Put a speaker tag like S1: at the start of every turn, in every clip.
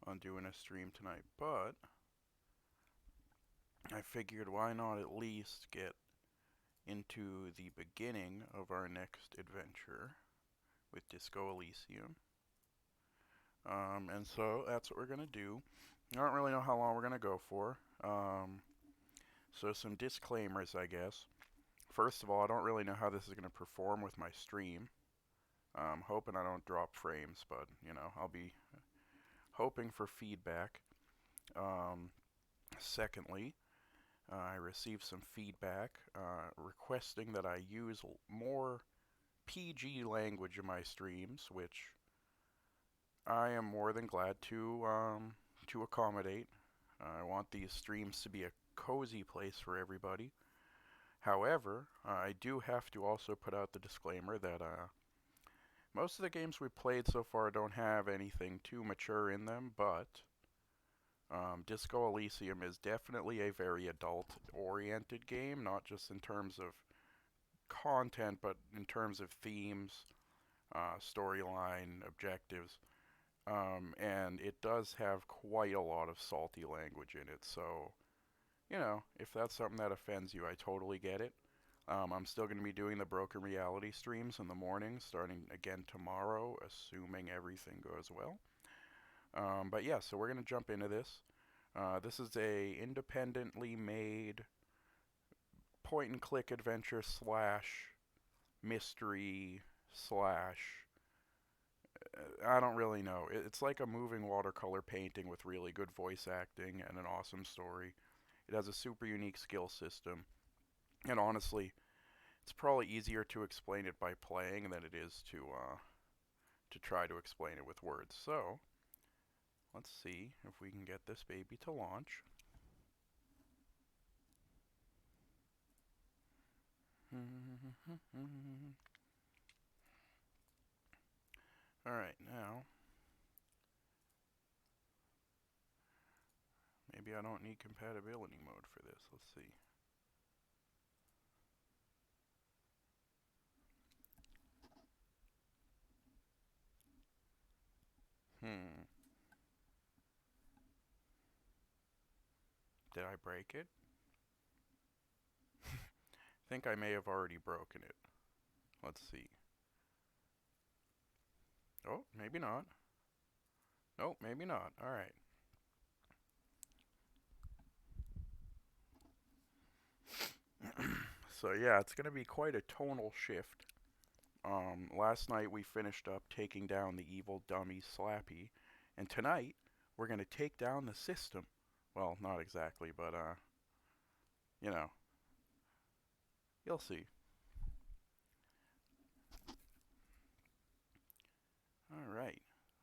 S1: on doing a stream tonight, but I figured why not at least get into the beginning of our next adventure with Disco Elysium. And so that's what we're going to do. I don't really know how long we're going to go for. So some disclaimers, I guess. First of all, I don't really know how this is going to perform with my stream. I'm hoping I don't drop frames, but, I'll be hoping for feedback. Um, Secondly, I received some feedback requesting that I use more PG language in my streams, which I am more than glad to accommodate. I want these streams to be a cozy place for everybody. However, I do have to also put out the disclaimer that most of the games we've played so far don't have anything too mature in them, but Disco Elysium is definitely a very adult-oriented game, not just in terms of content, but in terms of themes, storyline, objectives. And it does have quite a lot of salty language in it, so, if that's something that offends you, I totally get it. I'm still going to be doing the Broken Reality streams in the morning, starting again tomorrow, assuming everything goes well. But yeah, so we're going to jump into this. This is a independently made point and click adventure slash mystery slash I don't really know. It's like a moving watercolor painting with really good voice acting and an awesome story. It has a super unique skill system, and honestly, it's probably easier to explain it by playing than it is to try to explain it with words. So, let's see if we can get this baby to launch. Alright, now, maybe I don't need compatibility mode for this. Let's see. Did I break it? I think I may have already broken it. Let's see. Oh, maybe not. Nope, maybe not. Alright. So yeah, it's going to be quite a tonal shift. Last night we finished up taking down the evil dummy Slappy, and tonight we're going to take down the system. Well, not exactly, but you know, you'll see. Alright,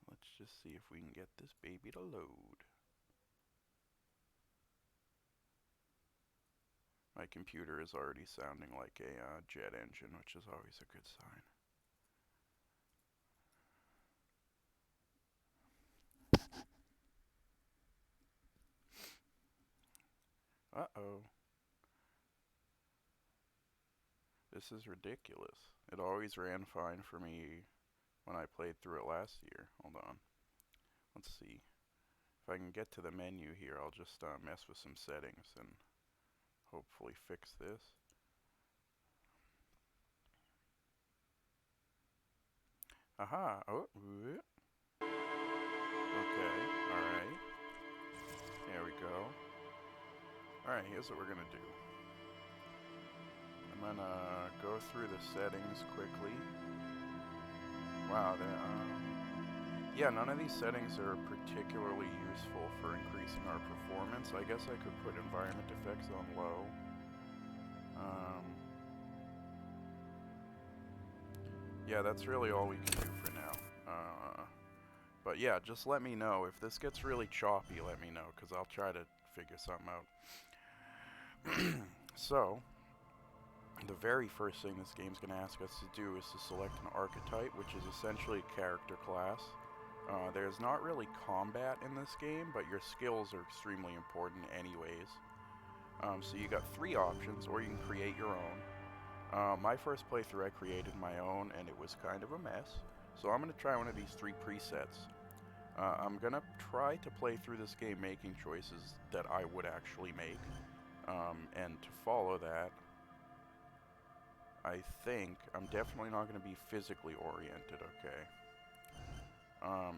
S1: let's just see if we can get this baby to load. My computer is already sounding like a jet engine, which is always a good sign. Uh-oh. This is ridiculous. It always ran fine for me when I played through it last year. Hold on. Let's see. If I can get to the menu here, I'll just mess with some settings and hopefully fix this. Aha! Oh, okay, alright. There we go. Alright, here's what we're gonna do. I'm gonna go through the settings quickly. Wow, yeah, none of these settings are particularly useful for increasing our performance. I guess I could put environment effects on low. Yeah, that's really all we can do for now. But yeah, just let me know. If this gets really choppy, let me know, because I'll try to figure something out. So, the very first thing this game's going to ask us to do is to select an archetype, which is essentially a character class. There's not really combat in this game, but your skills are extremely important anyways. So you got three options, or you can create your own. My first playthrough I created my own, and it was kind of a mess. So I'm going to try one of these three presets. I'm gonna try to play through this game making choices that I would actually make. And to follow that, I think I'm definitely not going to be physically oriented, okay?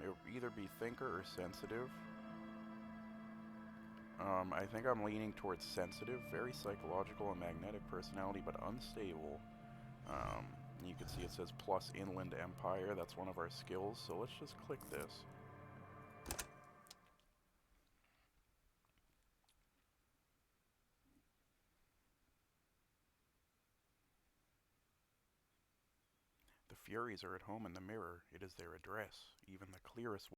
S1: It would either be thinker or sensitive. I think I'm leaning towards sensitive, very psychological and magnetic personality, but unstable. You can see it says plus Inland Empire. That's one of our skills, so let's just click this. The Furies are at home in the mirror. It is their address. Even the clearest.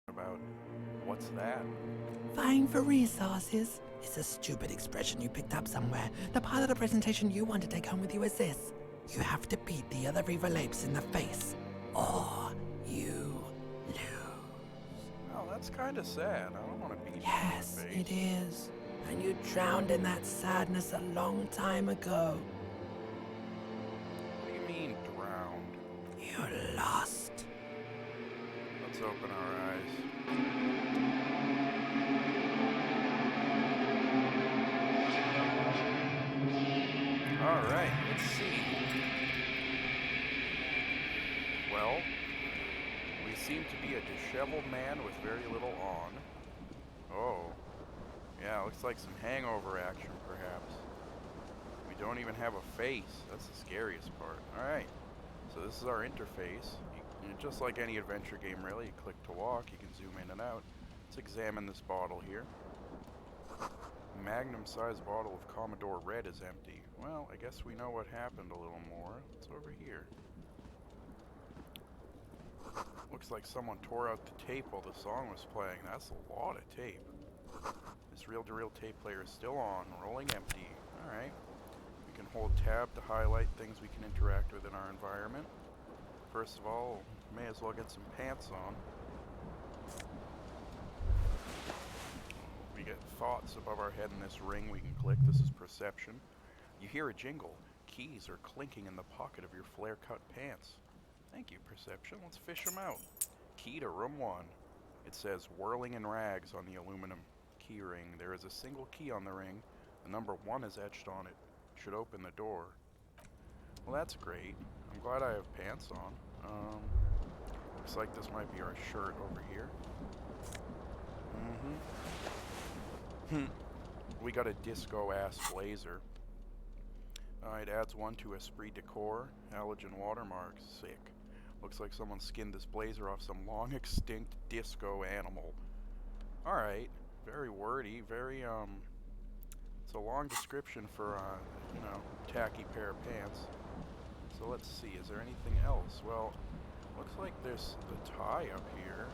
S1: About what's that?
S2: Vying for resources is a stupid expression you picked up somewhere. The part of the presentation you want to take home with you is this. You have to beat the other Reaver Lapes in the face, or you lose.
S1: Oh, that's kind of sad. I don't want to beat
S2: Yes,
S1: you in the face.
S2: it is. And you drowned in that sadness a long time ago.
S1: What do you mean, drowned?
S2: You lost.
S1: Let's open our eyes. Alright, let's see. Well, we seem to be a disheveled man with very little on. Oh. Yeah, looks like some hangover action, perhaps. We don't even have a face. That's the scariest part. Alright. So this is our interface. Just like any adventure game, really, you click to walk, you can zoom in and out. Let's examine this bottle here. Magnum-sized bottle of Commodore Red is empty. Well, I guess we know what happened a little more. It's over here. Looks like someone tore out the tape while the song was playing. That's a lot of tape. This reel-to-reel tape player is still on, rolling empty. Alright. We can hold tab to highlight things we can interact with in our environment. First of all, may as well get some pants on. We get thoughts above our head in this ring we can click. This is perception. You hear a jingle. Keys are clinking in the pocket of your flare-cut pants. Thank you, perception. Let's fish them out. Key to room 1. It says whirling in rags on the aluminum key ring. There is a single key on the ring. The number 1 is etched on it. Should open the door. Well, that's great. I'm glad I have pants on. Looks like this might be our shirt over here. We got a disco-ass blazer. It adds 1 to Esprit Decor. Halogen watermarks. Sick. Looks like someone skinned this blazer off some long-extinct disco animal. Alright. Very wordy. Very, it's a long description for, you know, tacky pair of pants. So let's see. Is there anything else? Well, looks like there's the tie up here.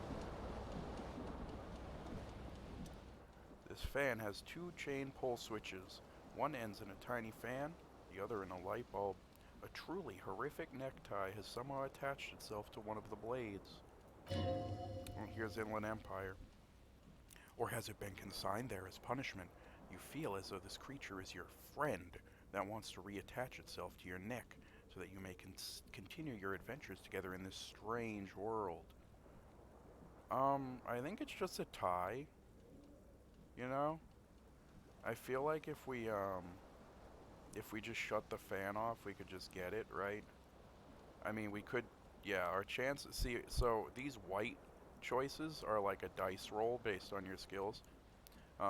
S1: This fan has 2 chain pull switches. One ends in a tiny fan, the other in a light bulb. A truly horrific necktie has somehow attached itself to one of the blades. Well, here's Inland Empire. Or has it been consigned there as punishment? You feel as though this creature is your friend that wants to reattach itself to your neck so that you may continue your adventures together in this strange world. I think it's just a tie. You know? I feel like if we just shut the fan off, we could just get it, right? I mean, we could, yeah, our chances, see, so these white choices are like a dice roll based on your skills.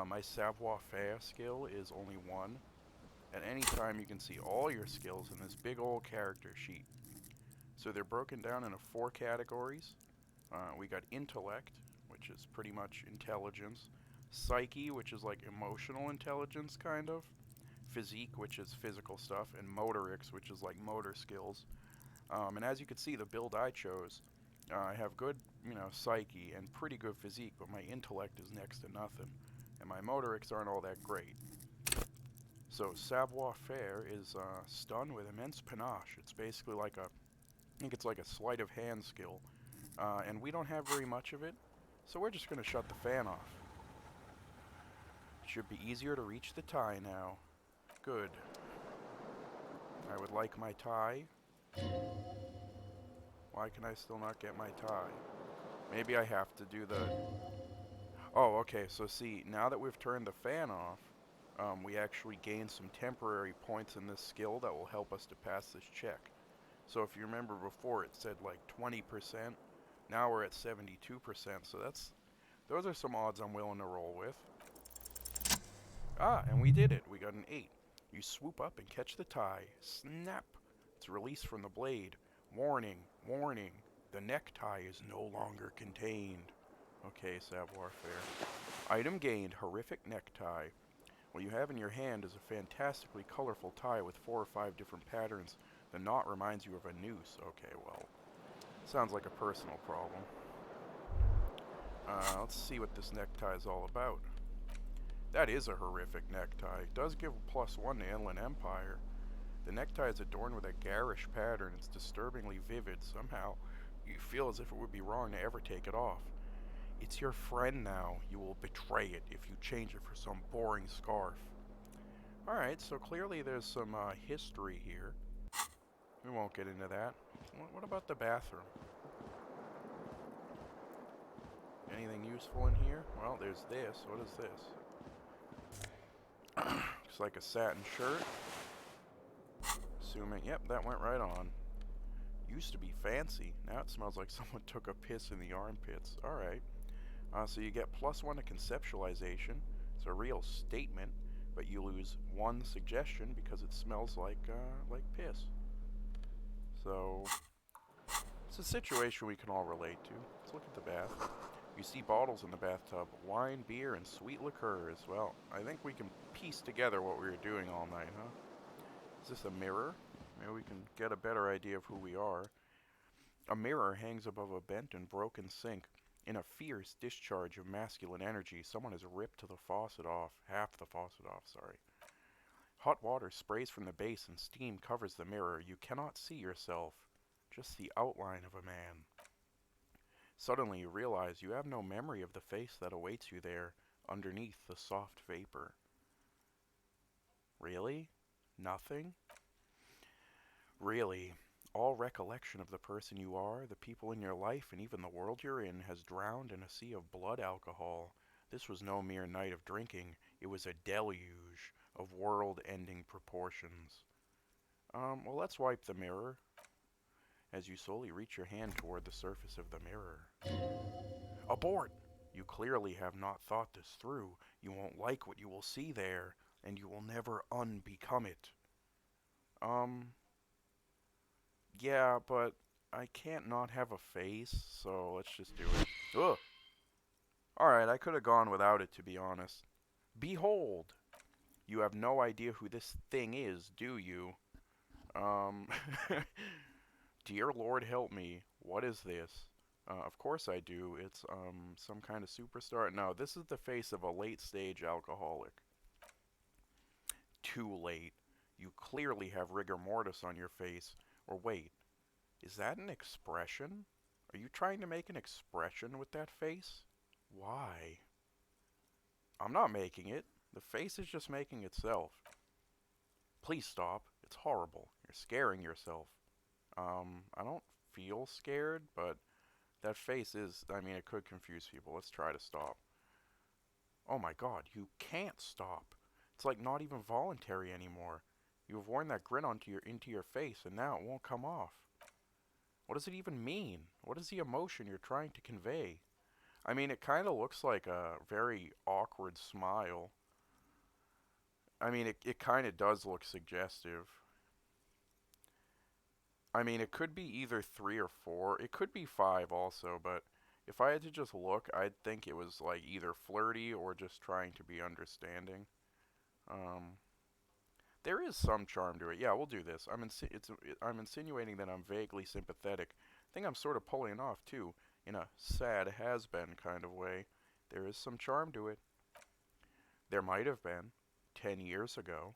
S1: My savoir-faire skill is only 1. At any time, you can see all your skills in this big old character sheet. So they're broken down into 4 categories. We got intellect, which is pretty much intelligence. Psyche, which is like emotional intelligence, kind of. Physique, which is physical stuff. And motorics, which is like motor skills. And as you can see, the build I chose, I have good, you know, psyche and pretty good physique, but my intellect is next to nothing. And my motorics aren't all that great. So savoir-faire is stun with immense panache. It's basically like I think it's like a sleight of hand skill. And we don't have very much of it, so we're just going to shut the fan off. It should be easier to reach the tie now. Good. I would like my tie. Why can I still not get my tie? Maybe I have to do the... Oh, okay, so see, now that we've turned the fan off, we actually gain some temporary points in this skill that will help us to pass this check. So if you remember before, it said like 20%. Now we're at 72%, so those are some odds I'm willing to roll with. Ah, and we did it. We got an 8. You swoop up and catch the tie. Snap! It's released from the blade. Warning, warning. The necktie is no longer contained. Okay, savoir-faire. Item gained, horrific necktie. What you have in your hand is a fantastically colorful tie with 4 or 5 different patterns. The knot reminds you of a noose. Okay, well, sounds like a personal problem. Let's see what this necktie is all about. That is a horrific necktie. It does give a +1 to Inland Empire. The necktie is adorned with a garish pattern. It's disturbingly vivid. Somehow, you feel as if it would be wrong to ever take it off. It's your friend now. You will betray it if you change it for some boring scarf. Alright, so clearly there's some history here. We won't get into that. What about the bathroom? Anything useful in here? Well, there's this. What is this? Looks like a satin shirt. Assuming, yep, that went right on. Used to be fancy. Now it smells like someone took a piss in the armpits. Alright. So you get +1 to conceptualization. It's a real statement, but you lose 1 suggestion because it smells like piss. So it's a situation we can all relate to. Let's look at the bath. You see bottles in the bathtub, wine, beer, and sweet liqueurs. Well, I think we can piece together what we were doing all night, huh? Is this a mirror? Maybe we can get a better idea of who we are. A mirror hangs above a bent and broken sink. In a fierce discharge of masculine energy, someone has ripped the faucet off. Half the faucet off, sorry. Hot water sprays from the base and steam covers the mirror. You cannot see yourself, just the outline of a man. Suddenly you realize you have no memory of the face that awaits you there, underneath the soft vapor. Really? Nothing? Really, all recollection of the person you are, the people in your life, and even the world you're in has drowned in a sea of blood alcohol. This was no mere night of drinking, it was a deluge of world-ending proportions. Well, let's wipe the mirror. As you slowly reach your hand toward the surface of the mirror. Abort! You clearly have not thought this through. You won't like what you will see there, and you will never unbecome it. Yeah, but I can't not have a face, so let's just do it. Ugh! Alright, I could have gone without it, to be honest. Behold! You have no idea who this thing is, do you? Um... Dear Lord help me, what is this? Of course I do. It's, some kind of superstar. No, this is the face of a late-stage alcoholic. Too late. You clearly have rigor mortis on your face. Or wait, is that an expression? Are you trying to make an expression with that face? Why? I'm not making it. The face is just making itself. Please stop. It's horrible. You're scaring yourself. I don't feel scared, but that face is, I mean, it could confuse people. Let's try to stop. Oh my god, you can't stop. It's like not even voluntary anymore. You have worn that grin into your face, and now it won't come off. What does it even mean? What is the emotion you're trying to convey? I mean, it kind of looks like a very awkward smile. I mean, it kind of does look suggestive. I mean, it could be either 3 or 4. It could be 5 also, but if I had to just look, I'd think it was like either flirty or just trying to be understanding. Um, there is some charm to it. Yeah, we'll do this. I'm insinuating that I'm vaguely sympathetic. I think I'm sort of pulling it off too, in a sad has-been kind of way. There is some charm to it. There might have been 10 years ago.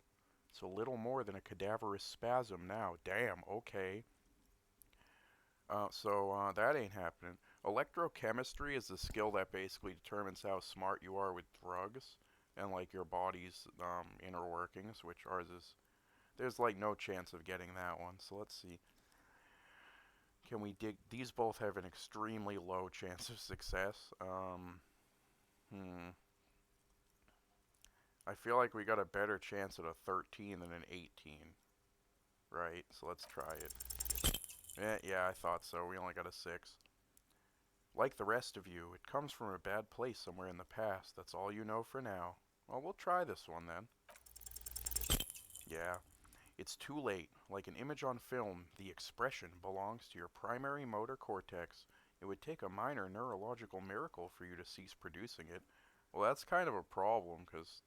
S1: So little more than a cadaverous spasm now. Damn, okay. That ain't happening. Electrochemistry is the skill that basically determines how smart you are with drugs and like your body's inner workings, which ours is. There's like no chance of getting that one. So let's see. Can we dig? These both have an extremely low chance of success. I feel like we got a better chance at a 13 than an 18. Right? So let's try it. Yeah, I thought so. We only got a 6. Like the rest of you, it comes from a bad place somewhere in the past. That's all you know for now. Well, we'll try this one then. Yeah. It's too late. Like an image on film, the expression belongs to your primary motor cortex. It would take a minor neurological miracle for you to cease producing it. Well, that's kind of a problem, because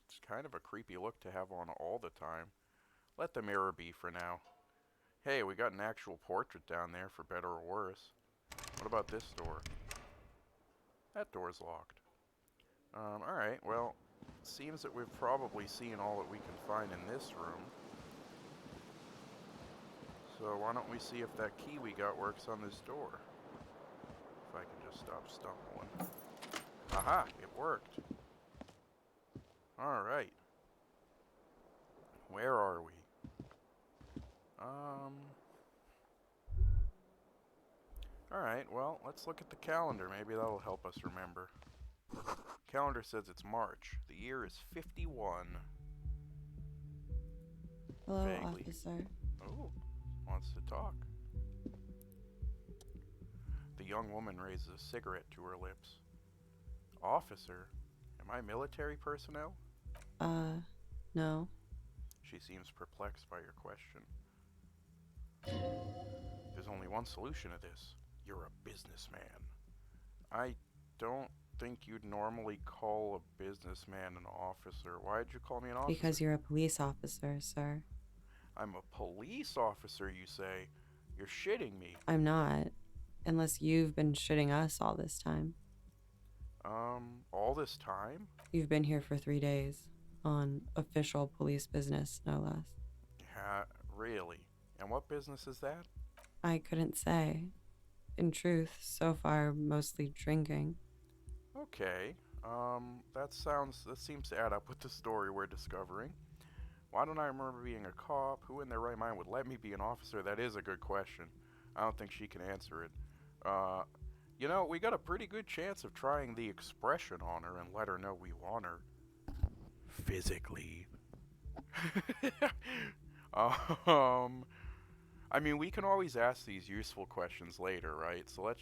S1: it's kind of a creepy look to have on all the time. Let the mirror be for now. Hey, we got an actual portrait down there, for better or worse. What about this door? That door's locked. Alright, well, seems that we've probably seen all that we can find in this room. So why don't we see if that key we got works on this door? If I can just stop stumbling. Aha! It worked. Alright. Where are we? Alright, well, let's look at the calendar. Maybe that'll help us remember. Calendar says it's March. The year is 51.
S3: Hello,
S1: Vaguely.
S3: officer.
S1: Oh, wants to talk. The young woman raises a cigarette to her lips. Officer? Am I military personnel?
S3: No.
S1: She seems perplexed by your question. There's only one solution to this. You're a businessman. I don't think you'd normally call a businessman an officer. Why'd you call me an
S3: Because
S1: officer?
S3: you're a police officer, sir.
S1: I'm a police officer, you say? You're shitting me.
S3: I'm not. Unless you've been shitting us all this time.
S1: All this time?
S3: You've been here for 3 days. On official police business, no less.
S1: Yeah, really? And what business is that?
S3: I couldn't say. In truth, so far, mostly drinking.
S1: Okay. That seems to add up with the story we're discovering. Why don't I remember being a cop? Who in their right mind would let me be an officer? That is a good question. I don't think she can answer it. Uh, we got a pretty good chance of trying the expression on her and let her know we want her. Physically. um, I mean, we can always ask these useful questions later, right? So let's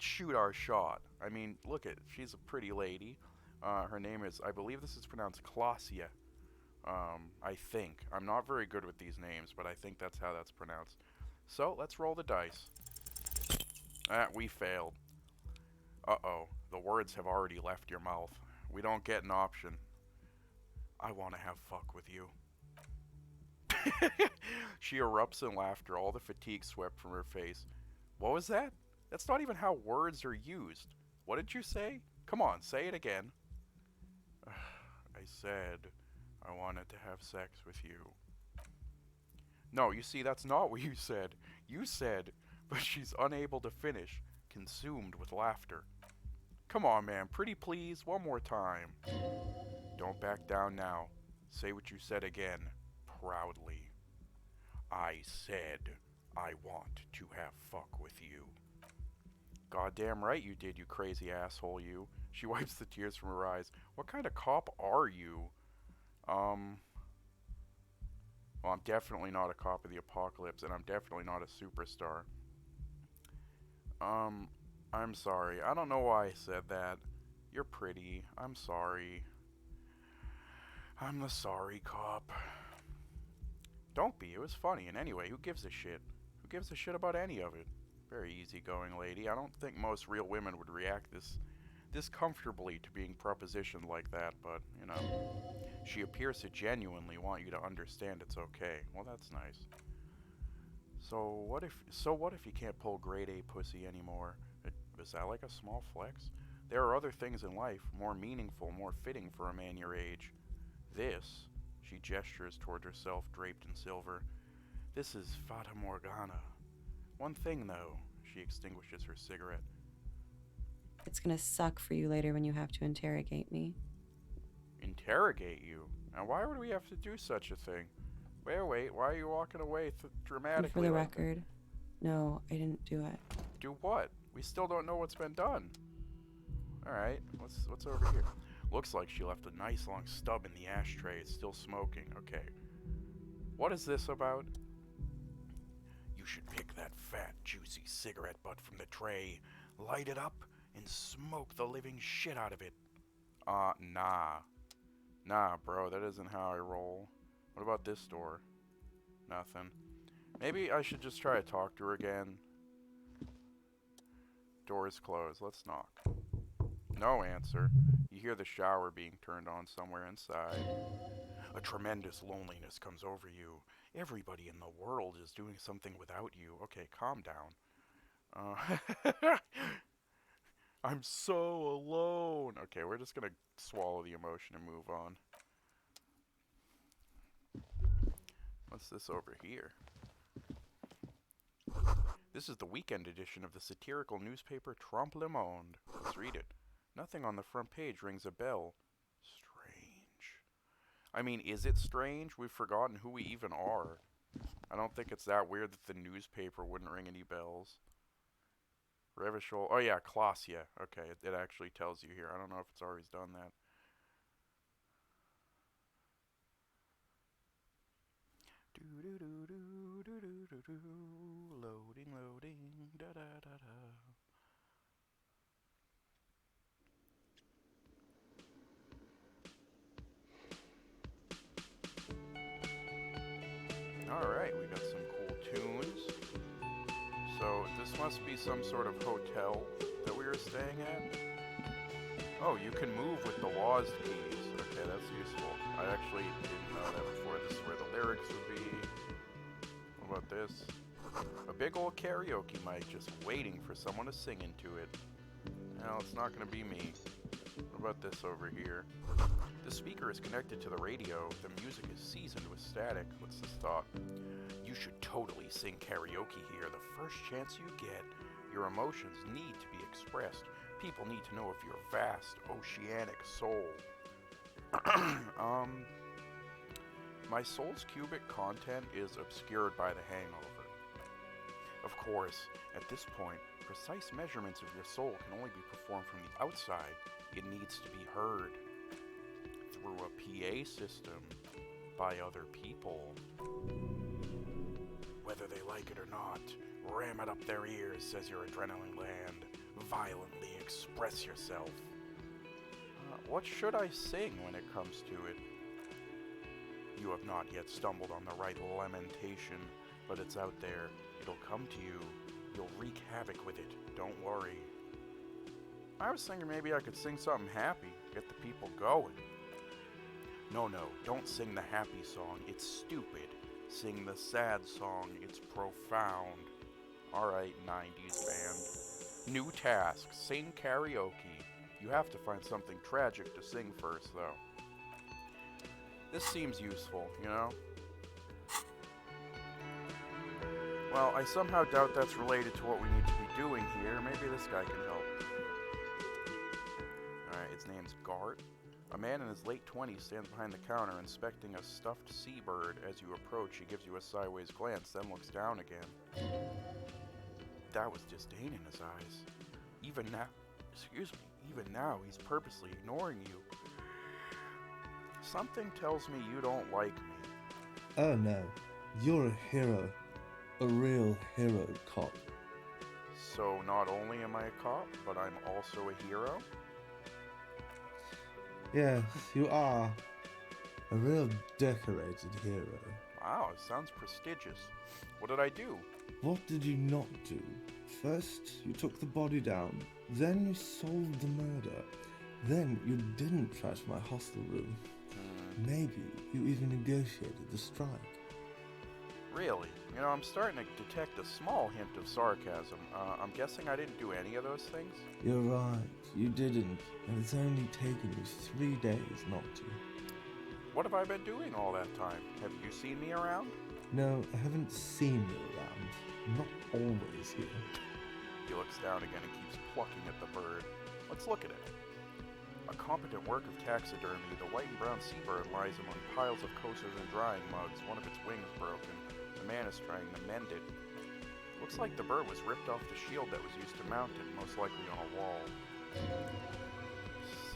S1: shoot our shot. I mean, look at she's a pretty lady. Her name is, I believe this is pronounced Clausia. I think I'm not very good with these names, but I think that's how that's pronounced. So let's roll the dice. We failed. Uh-oh, the words have already left your mouth. We don't get an option. I want to have fuck with you. She erupts in laughter, all the fatigue swept from her face. What was that? That's not even how words are used. What did you say? Come on, say it again. I said I wanted to have sex with you. No, you see, that's not what you said. You said, but she's unable to finish, consumed with laughter. Come on, man, pretty please, one more time. Don't back down now. Say what you said again, proudly. I said I want to have fuck with you. Goddamn right you did, you crazy asshole, you. She wipes the tears from her eyes. What kind of cop are you? Well, I'm definitely not a cop of the apocalypse, and I'm definitely not a superstar. I'm sorry. I don't know why I said that. You're pretty. I'm sorry. I'm the sorry cop. Don't be. It was funny. And anyway, who gives a shit? Who gives a shit about any of it? Very easygoing lady. I don't think most real women would react this comfortably to being propositioned like that, but, she appears to genuinely want you to understand it's okay. Well, that's nice. So what if you can't pull grade A pussy anymore? Is that like a small flex? There are other things in life more meaningful, more fitting for a man your age. This, she gestures toward herself draped in silver. This is Fata Morgana. One thing though, she extinguishes her cigarette.
S3: It's gonna suck for you later when you have to interrogate me.
S1: Interrogate you? Now why would we have to do such a thing? Wait, why are you walking away dramatically?
S3: And for the
S1: like
S3: record, no, I didn't do it.
S1: Do what? We still don't know what's been done. Alright, what's over here? Looks like she left a nice long stub in the ashtray. It's still smoking. Okay. What is this about? You should pick that fat, juicy cigarette butt from the tray, light it up, and smoke the living shit out of it. Nah. Nah, bro, that isn't how I roll. What about this door? Nothing. Maybe I should just try to talk to her again. Door is closed. Let's knock. No answer. You hear the shower being turned on somewhere inside. A tremendous loneliness comes over you. Everybody in the world is doing something without you. Okay, calm down. I'm so alone. Okay, we're just gonna swallow the emotion and move on. What's this over here? This is the weekend edition of the satirical newspaper Trompe Le Monde. Let's read it. Nothing on the front page rings a bell. Strange. I mean, is it strange? We've forgotten who we even are. I don't think it's that weird that the newspaper wouldn't ring any bells. Revishol. Oh yeah, Clausia. Okay, it actually tells you here. I don't know if it's always done that. Loading, da da da da. Alright, we got some cool tunes. So, this must be some sort of hotel that we were staying at. Oh, you can move with the WASD keys. Okay, that's useful. I actually didn't know that before. This is where the lyrics would be. What about this? A big old karaoke mic just waiting for someone to sing into it. No, it's not going to be me. What about this over here? The speaker is connected to the radio. The music is seasoned with static. What's this thought? You should totally sing karaoke here the first chance you get. Your emotions need to be expressed. People need to know of your vast, oceanic soul. My soul's cubic content is obscured by the hangover. Of course, at this point, precise measurements of your soul can only be performed from the outside. It needs to be heard through a PA system by other people. Whether they like it or not, ram it up their ears, says your adrenaline gland. Violently express yourself. What should I sing when it comes to it? You have not yet stumbled on the right lamentation, but it's out there. It'll come to you. You'll wreak havoc with it. Don't worry. I was thinking maybe I could sing something happy, get the people going. No, don't sing the happy song. It's stupid. Sing the sad song. It's profound. Alright, 90s band. New task. Sing karaoke. You have to find something tragic to sing first, though. This seems useful, you know? Well, I somehow doubt that's related to what we need to be doing here. Maybe this guy can help. Alright, his name's Gart. A man in his late 20s stands behind the counter inspecting a stuffed seabird. As you approach, he gives you a sideways glance, then looks down again. That was disdain in his eyes. Even now, he's purposely ignoring you. Something tells me you don't like me.
S4: Oh no, you're a hero. A real hero, cop.
S1: So not only am I a cop, but I'm also a hero?
S4: Yes, you are. A real decorated hero.
S1: Wow, it sounds prestigious. What did I do?
S4: What did you not do? First, you took the body down. Then you solved the murder. Then you didn't trash my hostel room. Maybe you even negotiated the strike.
S1: Really? You know, I'm starting to detect a small hint of sarcasm. I'm guessing I didn't do any of those things?
S4: You're right, you didn't. And it's only taken you 3 days not to.
S1: What have I been doing all that time? Have you seen me around?
S4: No, I haven't seen you around. I'm not always here.
S1: He looks down again and keeps plucking at the bird. Let's look at it. A competent work of taxidermy, the white and brown seabird lies among piles of coasters and drying mugs. One of its wings broken. The man is trying to mend it. Looks like the bird was ripped off the shield that was used to mount it, most likely on a wall.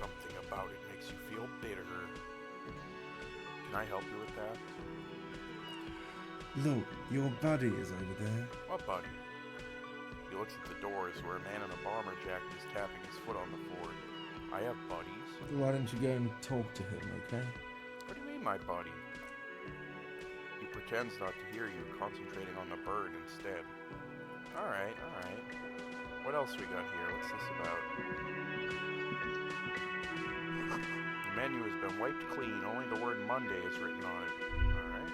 S1: Something about it makes you feel bitter. Can I help you with that?
S4: Look, your buddy is over there.
S1: What buddy? He looks at the doors where a man in a bomber jacket is tapping his foot on the floor. I have buddies.
S4: Why don't you go and talk to him, okay?
S1: What do you mean, my buddy? He pretends not to hear you, concentrating on the bird instead. Alright. What else we got here? What's this about? The menu has been wiped clean, only the word Monday is written on it. Alright.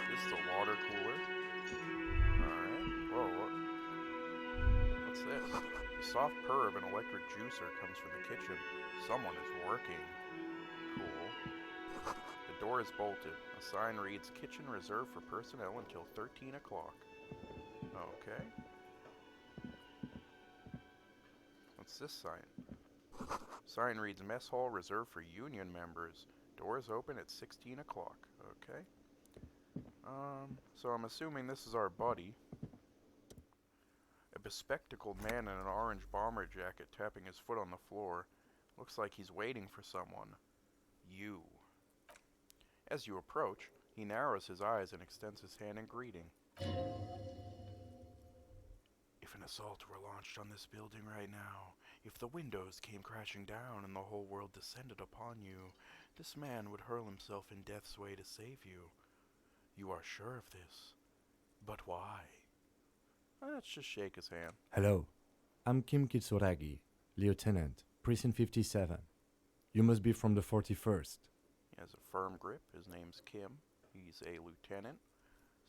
S1: This is the water cooler. Alright. Whoa, what? What's this? The soft purr of an electric juicer comes from the kitchen. Someone is working. Cool. The door is bolted. A sign reads, Kitchen reserved for personnel until 13 o'clock. Okay. What's this sign? Sign reads, Mess hall reserved for union members. Doors open at 16 o'clock. Okay. So I'm assuming this is our buddy. A bespectacled man in an orange bomber jacket tapping his foot on the floor. Looks like he's waiting for someone. You. As you approach, he narrows his eyes and extends his hand in greeting. If an assault were launched on this building right now, if the windows came crashing down and the whole world descended upon you, this man would hurl himself in death's way to save you. You are sure of this. But why? Let's just shake his hand.
S5: Hello, I'm Kim Kitsuragi, Lieutenant. Precinct 57. You must be from the 41st.
S1: He has a firm grip. His name's Kim. He's a lieutenant.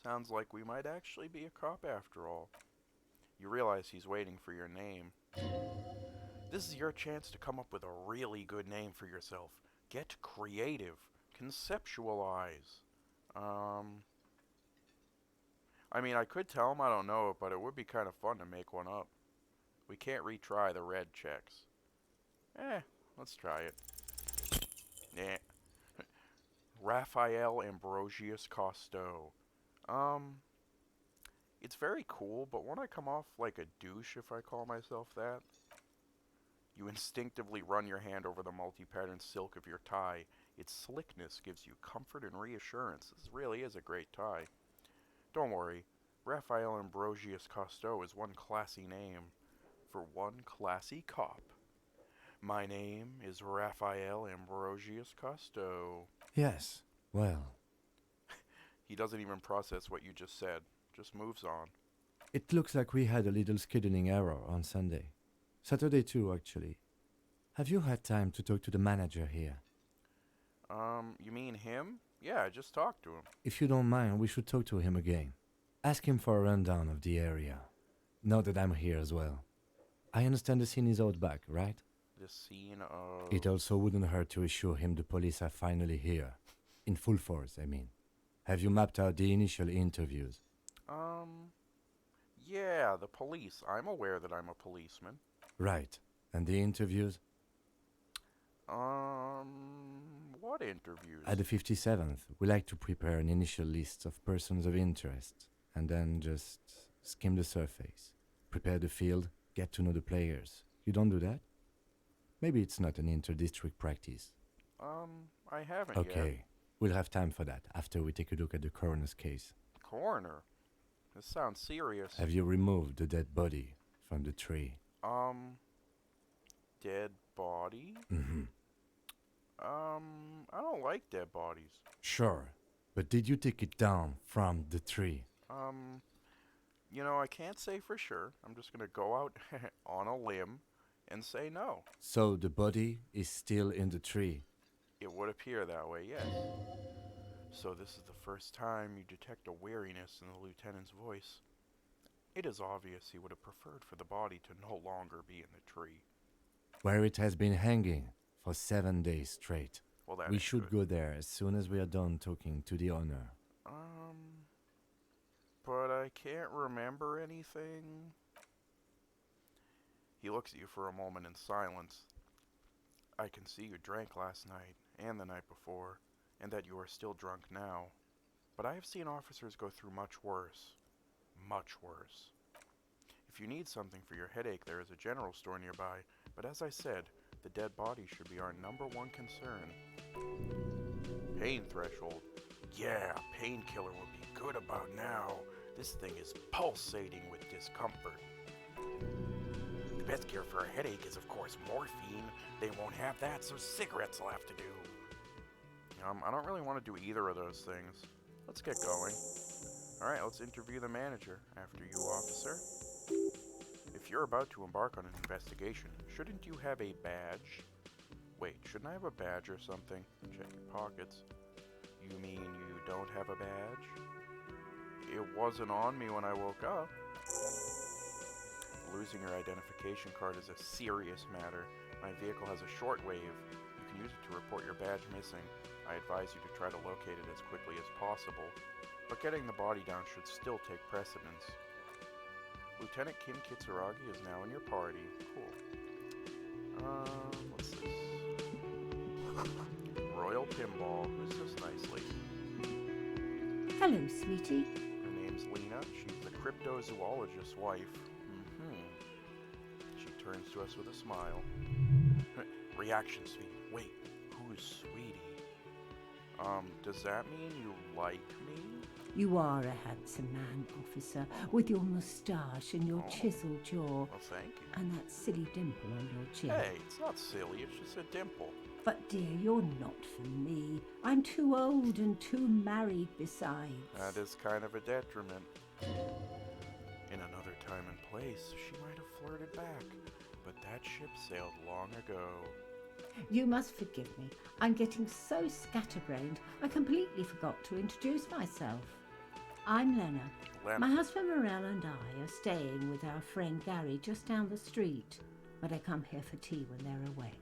S1: Sounds like we might actually be a cop after all. You realize he's waiting for your name. This is your chance to come up with a really good name for yourself. Get creative. Conceptualize. I mean, I could tell him I don't know it, but it would be kind of fun to make one up. We can't retry the red checks. Let's try it. Yeah. Raphael Ambrosius Cousteau. It's very cool, but won't I come off like a douche if I call myself that? You instinctively run your hand over the multi-patterned silk of your tie. Its slickness gives you comfort and reassurance. This really is a great tie. Don't worry, Raphael Ambrosius Cousteau is one classy name for one classy cop. My name is Raphael Ambrosius Cousteau.
S5: Yes, well,
S1: He doesn't even process what you just said, just moves on.
S5: it looks like we had a little scheduling error on Sunday. Saturday too, actually. Have you had time to talk to the manager here?
S1: You mean him? Yeah, I just talked to him.
S5: If you don't mind, we should talk to him again. Ask him for a rundown of the area. Now that I'm here as well. I understand the scene is out back, right?
S1: The scene of...
S5: It also wouldn't hurt to assure him the police are finally here. In full force, I mean. Have you mapped out the initial interviews?
S1: Yeah, the police. I'm aware that I'm a policeman.
S5: Right. And the interviews?
S1: What interviews?
S5: At the 57th, we like to prepare an initial list of persons of interest, and then just skim the surface. Prepare the field, get to know the players. You don't do that? Maybe it's not an inter-district practice.
S1: I haven't yet.
S5: Okay, we'll have time for that after we take a look at the coroner's case.
S1: Coroner? This sounds serious.
S5: Have you removed the dead body from the tree?
S1: Dead body?
S5: Mm-hmm.
S1: I don't like dead bodies.
S5: Sure, but did you take it down from the tree?
S1: You know, I can't say for sure. I'm just gonna go out on a limb and say no.
S5: So the body is still in the tree?
S1: It would appear that way, yes. So this is the first time you detect a weariness in the lieutenant's voice. It is obvious he would have preferred for the body to no longer be in the tree.
S5: Where it has been hanging for 7 days straight.
S1: Well, that
S5: We
S1: ain't
S5: should
S1: good.
S5: go there as soon as we are done talking to the owner.
S1: But I can't remember anything. He looks at you for a moment in silence. I can see you drank last night and the night before, and that you are still drunk now. But I have seen officers go through much worse. Much worse. If you need something for your headache, there is a general store nearby, but as I said, the dead body should be our #1 concern. Pain threshold. Yeah, painkiller would be good about now. This thing is pulsating with discomfort. The best cure for a headache is, of course, morphine. They won't have that, so cigarettes will have to do. I don't really want to do either of those things. Let's get going. Alright, let's interview the manager. After you, officer. If you're about to embark on an investigation, shouldn't you have a badge? Wait, shouldn't I have a badge or something? Check your pockets. You mean you don't have a badge? It wasn't on me when I woke up. Losing your identification card is a serious matter. My vehicle has a shortwave. You can use it to report your badge missing. I advise you to try to locate it as quickly as possible, but getting the body down should still take precedence. Lieutenant Kim Kitsuragi is now in your party. Cool. What's this? Royal Pinball. Who's this nice lady?
S6: Hello, sweetie.
S1: Her name's Lena. She's the cryptozoologist's wife. She turns to us with a smile. Reaction, sweetie. Wait, who's sweetie? Does that mean you like me?
S6: You are a handsome man, officer, with your moustache and your
S1: Oh.
S6: chiseled jaw
S1: Well, thank you.
S6: and that silly dimple on your chin.
S1: Hey, it's not silly, it's just a dimple.
S6: But dear, you're not for me. I'm too old and too married besides.
S1: That is kind of a detriment. In another time and place, she might have flirted back. But that ship sailed long ago.
S6: You must forgive me. I'm getting so scatterbrained, I completely forgot to introduce myself. I'm Lena.
S1: Lena.
S6: My husband Morel and I are staying with our friend Gary just down the street, but I come here for tea when they're away.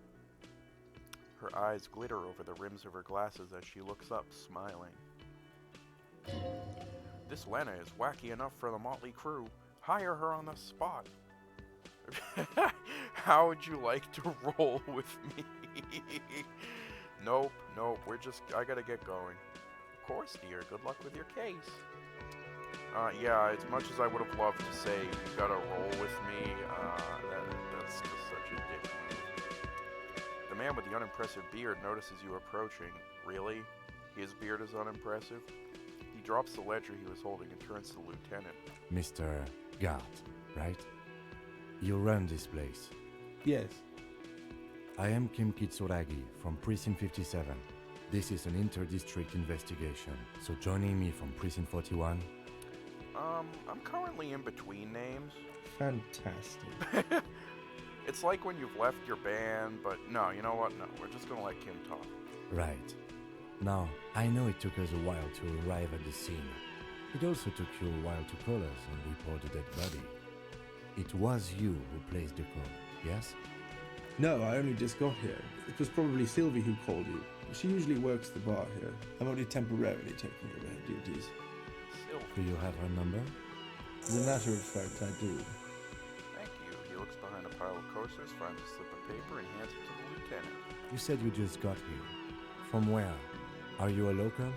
S1: Her eyes glitter over the rims of her glasses as she looks up, smiling. This Lena is wacky enough for the motley crew. Hire her on the spot. How would you like to roll with me? Nope, I gotta get going. Of course, dear, good luck with your case. Yeah, as much as I would have loved to say, you gotta roll with me, that's just such a dick move. The man with the unimpressive beard notices you approaching. Really? His beard is unimpressive? He drops the ledger he was holding and turns to the lieutenant.
S5: Mr. Gart, right? You run this place.
S4: Yes.
S5: I am Kim Kitsuragi from Precinct 57. This is an inter-district investigation, so joining me from Precinct 41...
S1: I'm currently in between names.
S4: Fantastic.
S1: It's like when you've left your band, but no, you know what? No, we're just gonna let Kim talk.
S5: Right. Now, I know it took us a while to arrive at the scene. It also took you a while to call us and report a dead body. It was you who placed the call, yes?
S4: No, I only just got here. It was probably Sylvie who called you. She usually works the bar here. I'm only temporarily taking over her duties.
S5: Do you have her number?
S4: As a matter of fact, I do.
S1: Thank you. He looks behind a pile of coasters, finds a slip of paper, and hands it to the lieutenant.
S5: You said you just got here. From where? Are you a local?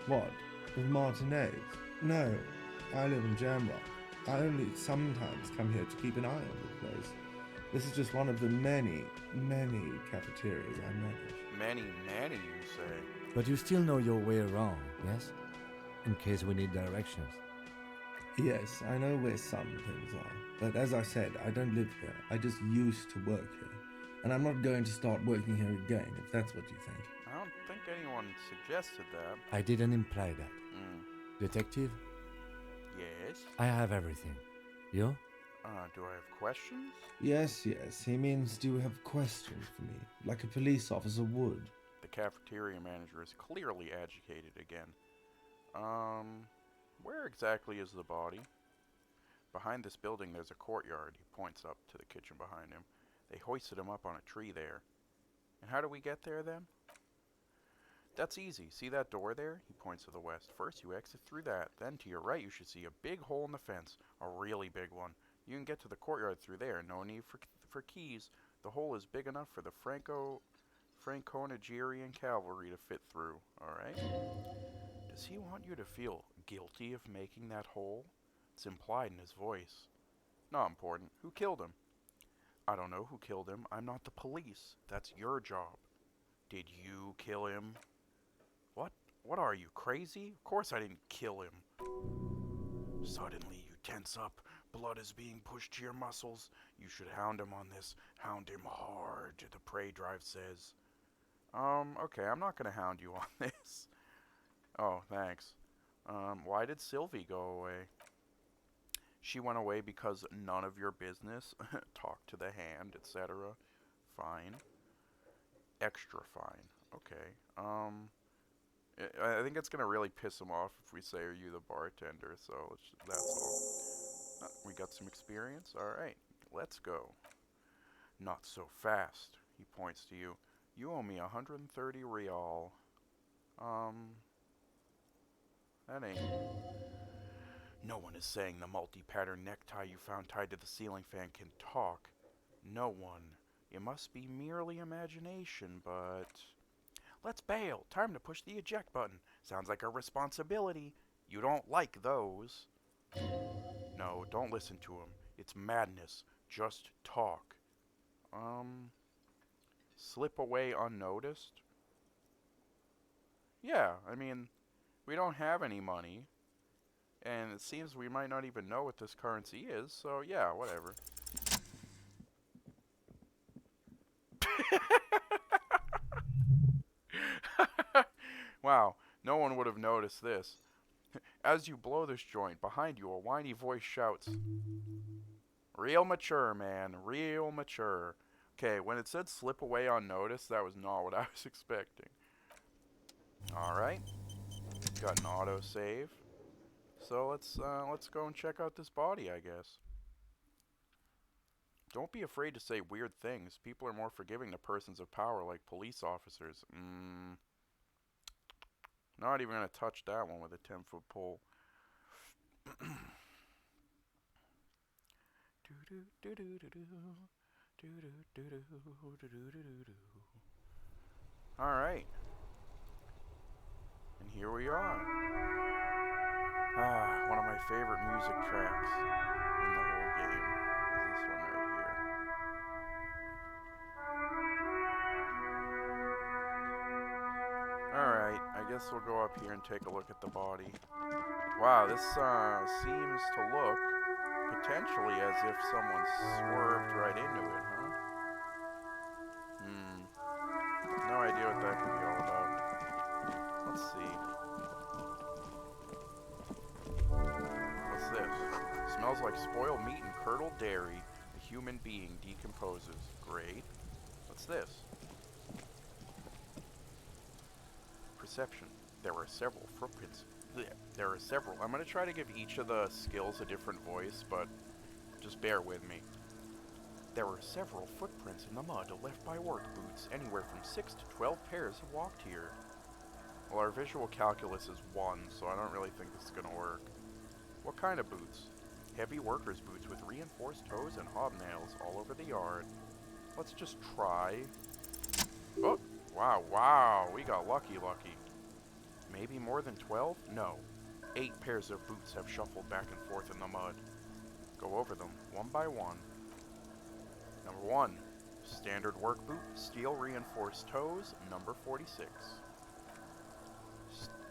S4: What? Of Martinez? No, I live in Jamrock. I only sometimes come here to keep an eye on the place. This is just one of the many, many cafeterias I manage.
S1: Many, you say?
S5: But you still know your way around, yes? In case we need directions.
S4: Yes, I know where some things are. But as I said, I don't live here. I just used to work here. And I'm not going to start working here again, if that's what you think.
S1: I don't think anyone suggested that.
S5: I didn't imply that. Detective,
S1: Yes?
S5: I have everything. You?
S1: Do I have questions?
S4: Yes, he means do you have questions for me? Like a police officer would.
S1: The cafeteria manager is clearly agitated again. Where exactly is the body? Behind this building there's a courtyard. He points up to the kitchen behind him. They hoisted him up on a tree there. And how do we get there then? That's easy. See that door there? He points to the west. First you exit through that. Then to your right you should see a big hole in the fence. A really big one. You can get to the courtyard through there. No need for keys. The hole is big enough for the Franco-Nigerian cavalry to fit through. Alright? Does he want you to feel guilty of making that hole? It's implied in his voice. Not important. Who killed him? I don't know who killed him. I'm not the police. That's your job. Did you kill him? What? What are you, crazy? Of course I didn't kill him. Suddenly you tense up. Blood is being pushed to your muscles. You should hound him on this. Hound him hard, the prey drive says. Okay, I'm not gonna hound you on this. Oh, thanks. Why did Sylvie go away? She went away because none of your business. Talk to the hand, etc. Fine. Extra fine. Okay. I think it's gonna really piss him off if we say, "Are you the bartender?" So that's all. We got some experience. All right, let's go. Not so fast. He points to you. You owe me 130 real. That ain't... No one is saying the multi-pattern necktie you found tied to the ceiling fan can talk. No one. It must be merely imagination, but... Let's bail. Time to push the eject button. Sounds like a responsibility. You don't like those. No, don't listen to him. It's madness. Just talk. Slip away unnoticed? Yeah, I mean... We don't have any money, and it seems we might not even know what this currency is, so yeah, whatever. Wow, no one would have noticed this. As you blow this joint, behind you a whiny voice shouts, Real mature, man. Real mature. Okay, when it said slip away unnoticed, that was not what I was expecting. Alright. Got an autosave. So let's go and check out this body, I guess. Don't be afraid to say weird things. People are more forgiving to persons of power like police officers. Not even gonna touch that one with a 10-foot pole. Alright. And here we are. One of my favorite music tracks in the whole game is this one right here. Alright, I guess we'll go up here and take a look at the body. Wow, this seems to look potentially as if someone swerved right into it, huh? No idea what that could be all about. Let's see. What's this? Smells like spoiled meat and curdled dairy. A human being decomposes. Great. What's this? Perception. There are several footprints. There are several. I'm going to try to give each of the skills a different voice, but just bear with me. There are several footprints in the mud left by work boots. Anywhere from 6 to 12 pairs have walked here. Well, our visual calculus is 1, so I don't really think this is going to work. What kind of boots? Heavy workers' boots with reinforced toes and hobnails all over the yard. Let's just try. Oh, wow, we got lucky. Maybe more than 12? No. 8 pairs of boots have shuffled back and forth in the mud. Go over them, one by one. Number 1, standard work boot, steel reinforced toes, number 46.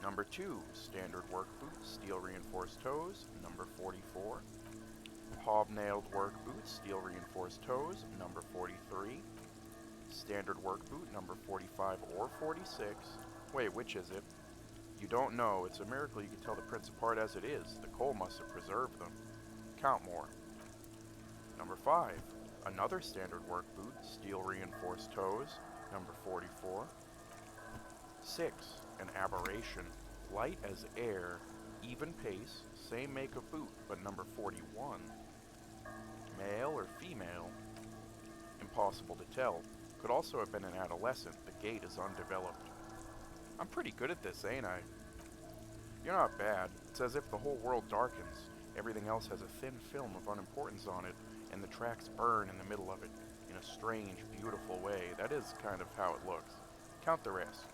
S1: Number 2, standard work boot, steel reinforced toes, number 44. Hobnailed work boot, steel reinforced toes, number 43. Standard work boot, number 45 or 46. Wait, which is it? You don't know. It's a miracle you can tell the prints apart as it is. The coal must have preserved them. Count more. Number 5. Another standard work boot, steel reinforced toes, number 44. 6. An aberration, light as air, even pace, same make of boot, but number 41. Male or female? Impossible to tell. Could also have been an adolescent. The gait is undeveloped. I'm pretty good at this, ain't I? You're not bad. It's as if the whole world darkens. Everything else has a thin film of unimportance on it, and the tracks burn in the middle of it, in a strange, beautiful way. That is kind of how it looks. Count the rest.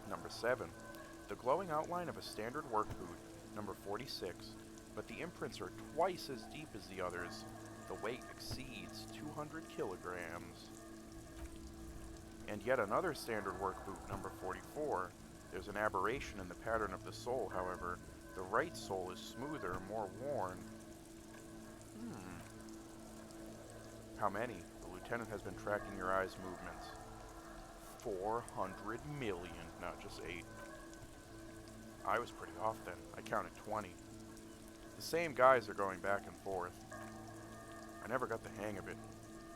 S1: Number 7. The glowing outline of a standard work boot, number 46, but the imprints are twice as deep as the others. The weight exceeds 200 kilograms. And yet another standard work boot, number 44. There's an aberration in the pattern of the sole, however. The right sole is smoother, more worn. How many? The lieutenant has been tracking your eye's movements. 400 million. No, just 8. I was pretty off then. I counted 20. The same guys are going back and forth. I never got the hang of it.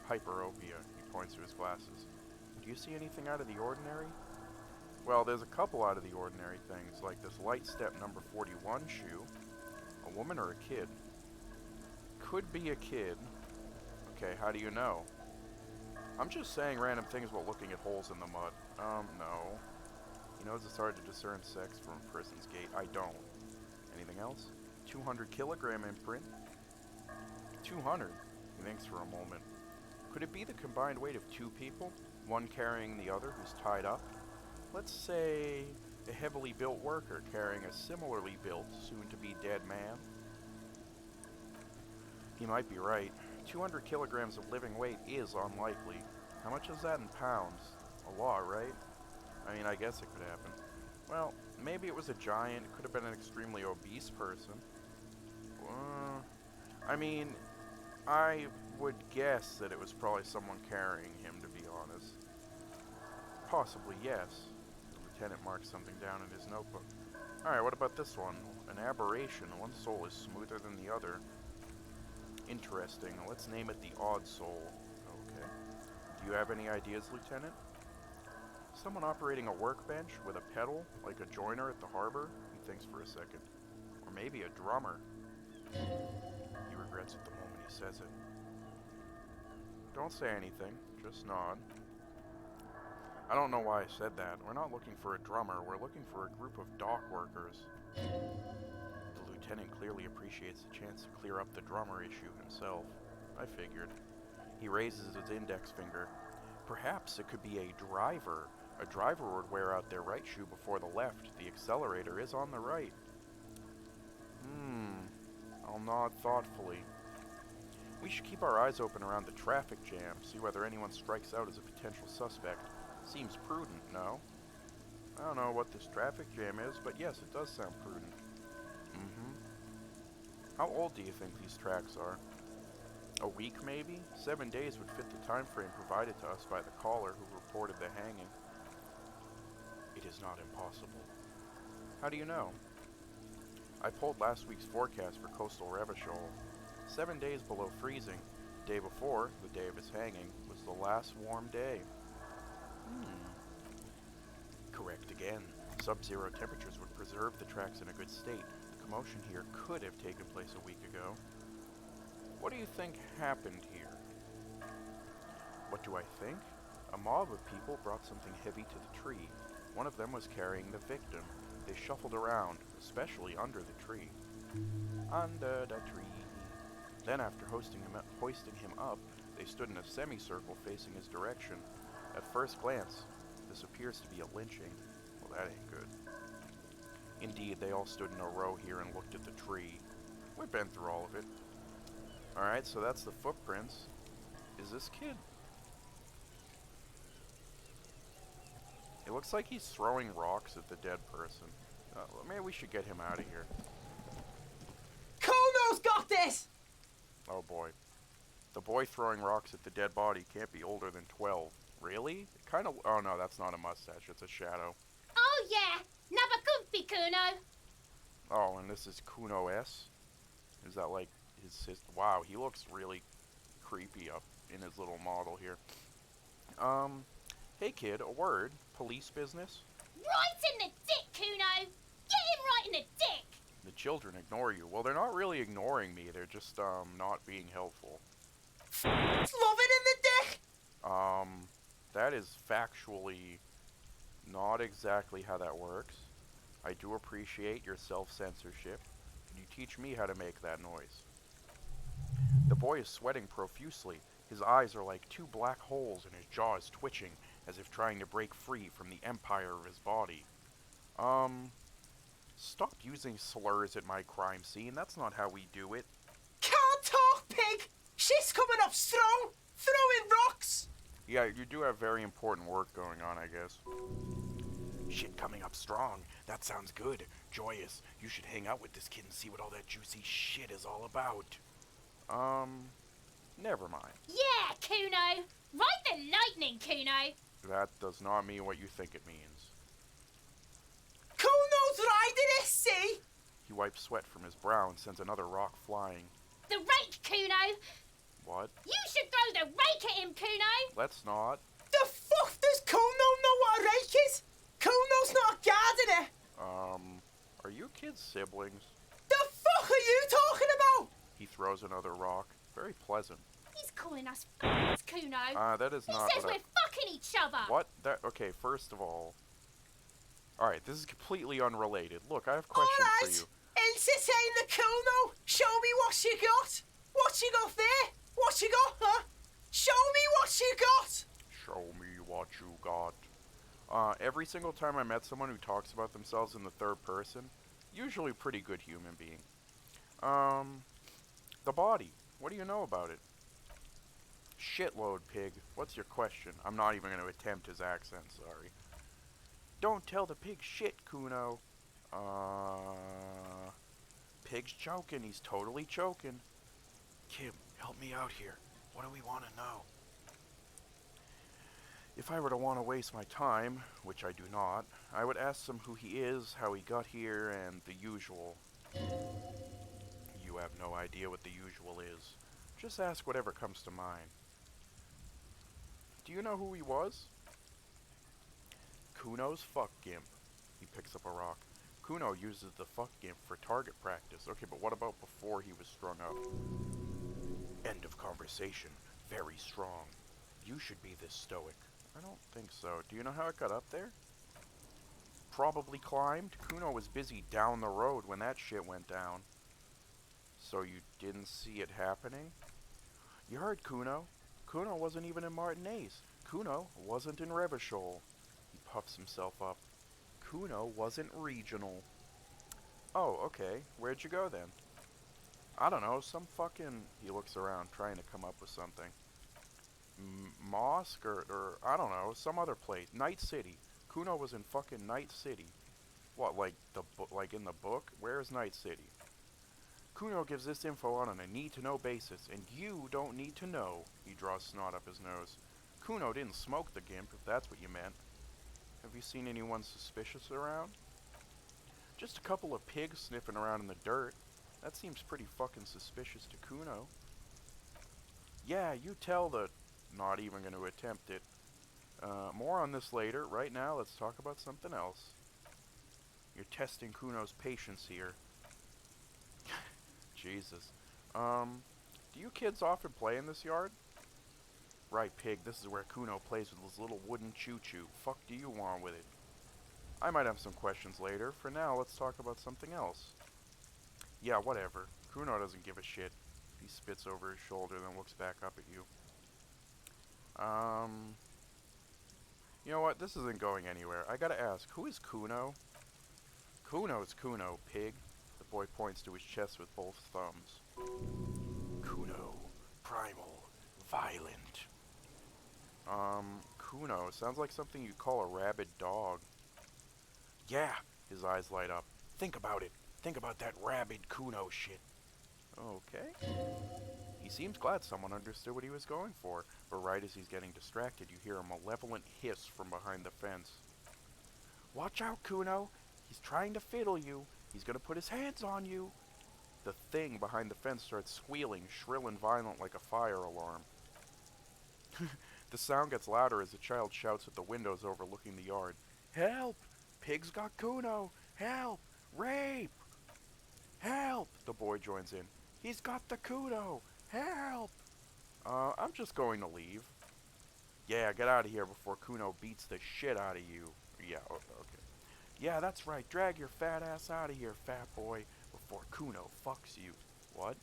S1: Hyperopia. He points to his glasses. Do you see anything out of the ordinary? Well, there's a couple out of the ordinary things, like this light step number 41 shoe. A woman or a kid? Could be a kid. Okay, how do you know? I'm just saying random things while looking at holes in the mud. No. He knows it's hard to discern sex from a person's gait. I don't. Anything else? 200 kilogram imprint. 200? He thinks for a moment. Could it be the combined weight of 2 people? One carrying the other who's tied up? Let's say a heavily built worker carrying a similarly built, soon-to-be dead man. He might be right. 200 kilograms of living weight is unlikely. How much is that in pounds? A lot, right? I mean, I guess it could happen. Well, maybe it was a giant. It could have been an extremely obese person. I mean, I would guess that it was probably someone carrying him, to be honest. Possibly, yes. The lieutenant marks something down in his notebook. Alright, what about this one? An aberration. One sole is smoother than the other. Interesting. Let's name it the Odd Soul. Okay. Do you have any ideas, Lieutenant? Someone operating a workbench with a pedal, like a joiner at the harbor? He thinks for a second. Or maybe a drummer. He regrets it the moment he says it. Don't say anything, just nod. I don't know why I said that. We're not looking for a drummer, we're looking for a group of dock workers. The lieutenant clearly appreciates the chance to clear up the drummer issue himself. I figured. He raises his index finger. Perhaps it could be a driver. A driver would wear out their right shoe before the left. The accelerator is on the right. I'll nod thoughtfully. We should keep our eyes open around the traffic jam, see whether anyone strikes out as a potential suspect. Seems prudent, no? I don't know what this traffic jam is, but yes, it does sound prudent. How old do you think these tracks are? A week, maybe? 7 days would fit the time frame provided to us by the caller who reported the hanging. It is not impossible. How do you know? I pulled last week's forecast for coastal Revachol. 7 days below freezing. The day before, the day of his hanging, was the last warm day. Correct again. Sub-zero temperatures would preserve the tracks in a good state. The commotion here could have taken place a week ago. What do you think happened here? What do I think? A mob of people brought something heavy to the tree. One of them was carrying the victim. They shuffled around, especially under the tree. Under the tree. Then after hoisting him up, they stood in a semicircle facing his direction. At first glance, this appears to be a lynching. Well, that ain't good. Indeed, they all stood in a row here and looked at the tree. We've been through all of it. Alright, so that's the footprints. Is this kid? It looks like he's throwing rocks at the dead person. Maybe we should get him out of here.
S7: Kono's got this!
S1: Oh boy. The boy throwing rocks at the dead body can't be older than 12. Really? Oh no, that's not a mustache, it's a shadow.
S8: Oh yeah, never comfy, Kuno.
S1: Oh, and this is Kuno S? Is that like his sister? Wow, he looks really creepy up in his little model here. Hey kid, a word. Police business?
S8: Right in the dick, Kuno. Get him right in the dick.
S1: The children ignore you. Well, they're not really ignoring me, they're just, not being helpful.
S7: Love it in the dick!
S1: That is factually not exactly how that works. I do appreciate your self-censorship. Can you teach me how to make that noise? The boy is sweating profusely. His eyes are like two black holes and his jaw is twitching, as if trying to break free from the empire of his body. Stop using slurs at my crime scene. That's not how we do it.
S7: Can't talk, pig! Shit's coming up strong! Throwing rocks!
S1: Yeah, you do have very important work going on, I guess. Shit coming up strong. That sounds good. Joyous. You should hang out with this kid and see what all that juicy shit is all about. Never mind.
S8: Yeah, Kuno. Ride the lightning, Kuno.
S1: That does not mean what you think it means.
S7: Kono's riding it, see?
S1: He wipes sweat from his brow and sends another rock flying.
S8: The rake, Kuno.
S1: What?
S8: You should throw the rake at him, Kuno.
S1: Let's not.
S7: The fuck does Kono know what a rake is? Kono's not guarding it!
S1: Are you kids siblings?
S7: The fuck are you talking about?
S1: He throws another rock. Very pleasant.
S8: He's calling us f***s, Kuno.
S1: That is
S8: He
S1: not
S8: says
S1: what
S8: we're fucking each other.
S1: What? Okay, first of all... Alright, this is completely unrelated. Look, I have questions
S7: Alright,
S1: for you.
S7: entertain the Kono. Show me what you got. What you got there? What you got, huh? Show me what you got.
S1: Show me what you got. Every single time I met someone who talks about themselves in the third person, usually a pretty good human being. The body. What do you know about it? Shitload, pig. What's your question? I'm not even going to attempt his accent, sorry. Don't tell the pig shit, Kuno. Pig's choking. He's totally choking. Kim, help me out here. What do we want to know? If I were to want to waste my time, which I do not, I would ask him who he is, how he got here, and the usual. You have no idea what the usual is. Just ask whatever comes to mind. Do you know who he was? Kuno's fuck gimp. He picks up a rock. Kuno uses the fuck gimp for target practice. Okay, but what about before he was strung up? End of conversation. Very strong. You should be this stoic. I don't think so. Do you know how it got up there? Probably climbed. Kuno was busy down the road when that shit went down. So you didn't see it happening? You heard Kuno. Kuno wasn't even in Martinez. Kuno wasn't in Revachol. He puffs himself up. Kuno wasn't regional. Oh, okay. Where'd you go then? I don't know, some fucking... He looks around, trying to come up with something. Mosque or I don't know, some other place. Night City. Kuno was in fucking Night City. What, like like in the book? Where is Night City? Kuno gives this info on a need-to-know basis, and you don't need to know. He draws snot up his nose. Kuno didn't smoke the gimp, if that's what you meant. Have you seen anyone suspicious around? Just a couple of pigs sniffing around in the dirt. That seems pretty fucking suspicious to Kuno. Yeah, you tell the... Not even going to attempt it. More on this later. Right now, let's talk about something else. You're testing Kuno's patience here. Jesus. Do you kids often play in this yard? Right, pig, this is where Kuno plays with his little wooden choo-choo. Fuck do you want with it? I might have some questions later. For now, let's talk about something else. Yeah, whatever. Kuno doesn't give a shit. He spits over his shoulder, then looks back up at you. You know what? This isn't going anywhere. I gotta ask, who is Kuno? Kuno's Kuno, pig. The boy points to his chest with both thumbs. Kuno. Primal. Violent. Kuno. Sounds like something you'd call a rabid dog. Yeah. His eyes light up. Think about it. Think about that rabid Kuno shit. Okay. He seems glad someone understood what he was going for, but right as he's getting distracted, you hear a malevolent hiss from behind the fence. Watch out, Kuno! He's trying to fiddle you. He's gonna put his hands on you. The thing behind the fence starts squealing, shrill and violent like a fire alarm. The sound gets louder as the child shouts at the windows overlooking the yard. Help! Pig's got Kuno! Help! Rape! Help! The boy joins in. He's got the Kuno! Help! I'm just going to leave. Yeah, get out of here before Kuno beats the shit out of you. Yeah, okay. Yeah, that's right. Drag your fat ass out of here, fat boy, before Kuno fucks you. What?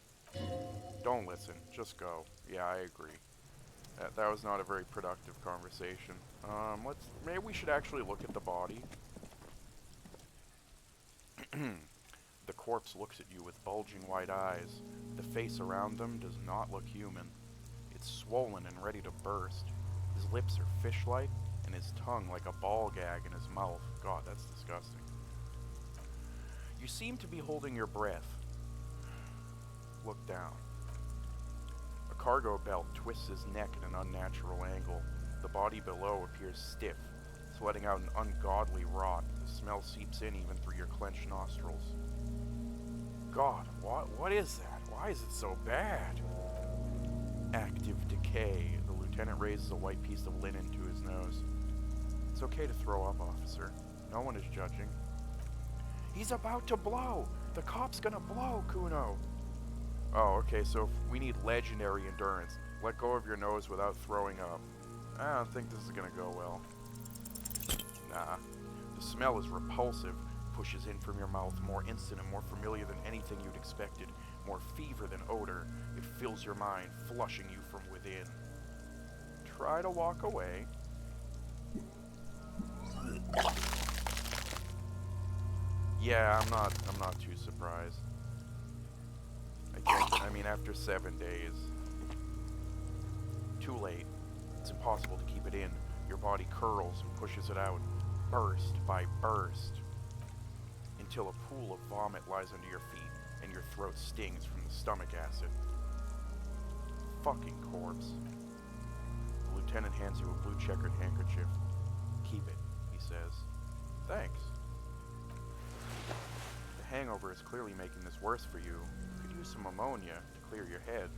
S1: Don't listen. Just go. Yeah, I agree. That was not a very productive conversation. Maybe we should actually look at the body. The corpse looks at you with bulging white eyes. The face around them does not look human. It's swollen and ready to burst. His lips are fish-like, and his tongue like a ball gag in his mouth. God, that's disgusting. You seem to be holding your breath. Look down. A cargo belt twists his neck at an unnatural angle. The body below appears stiff, sweating out an ungodly rot. The smell seeps in even through your clenched nostrils. God, what is that? Why is it so bad? Active decay. The lieutenant raises a white piece of linen to his nose. It's okay to throw up, officer. No one is judging. He's about to blow! The cop's gonna blow, Kuno! Oh, okay, so we need legendary endurance. Let go of your nose without throwing up. I don't think this is gonna go well. Nah. The smell is repulsive. Pushes in from your mouth, more instant and more familiar than anything you'd expected, more fever than odor. It fills your mind, flushing you from within. Try to walk away. Yeah, I'm not too surprised. I mean, after 7 days. Too late. It's impossible to keep it in. Your body curls and pushes it out, burst by burst, until a pool of vomit lies under your feet and your throat stings from the stomach acid. Fucking corpse. The lieutenant hands you a blue checkered handkerchief. Keep it, he says. Thanks. The hangover is clearly making this worse for you. You could use some ammonia to clear your head.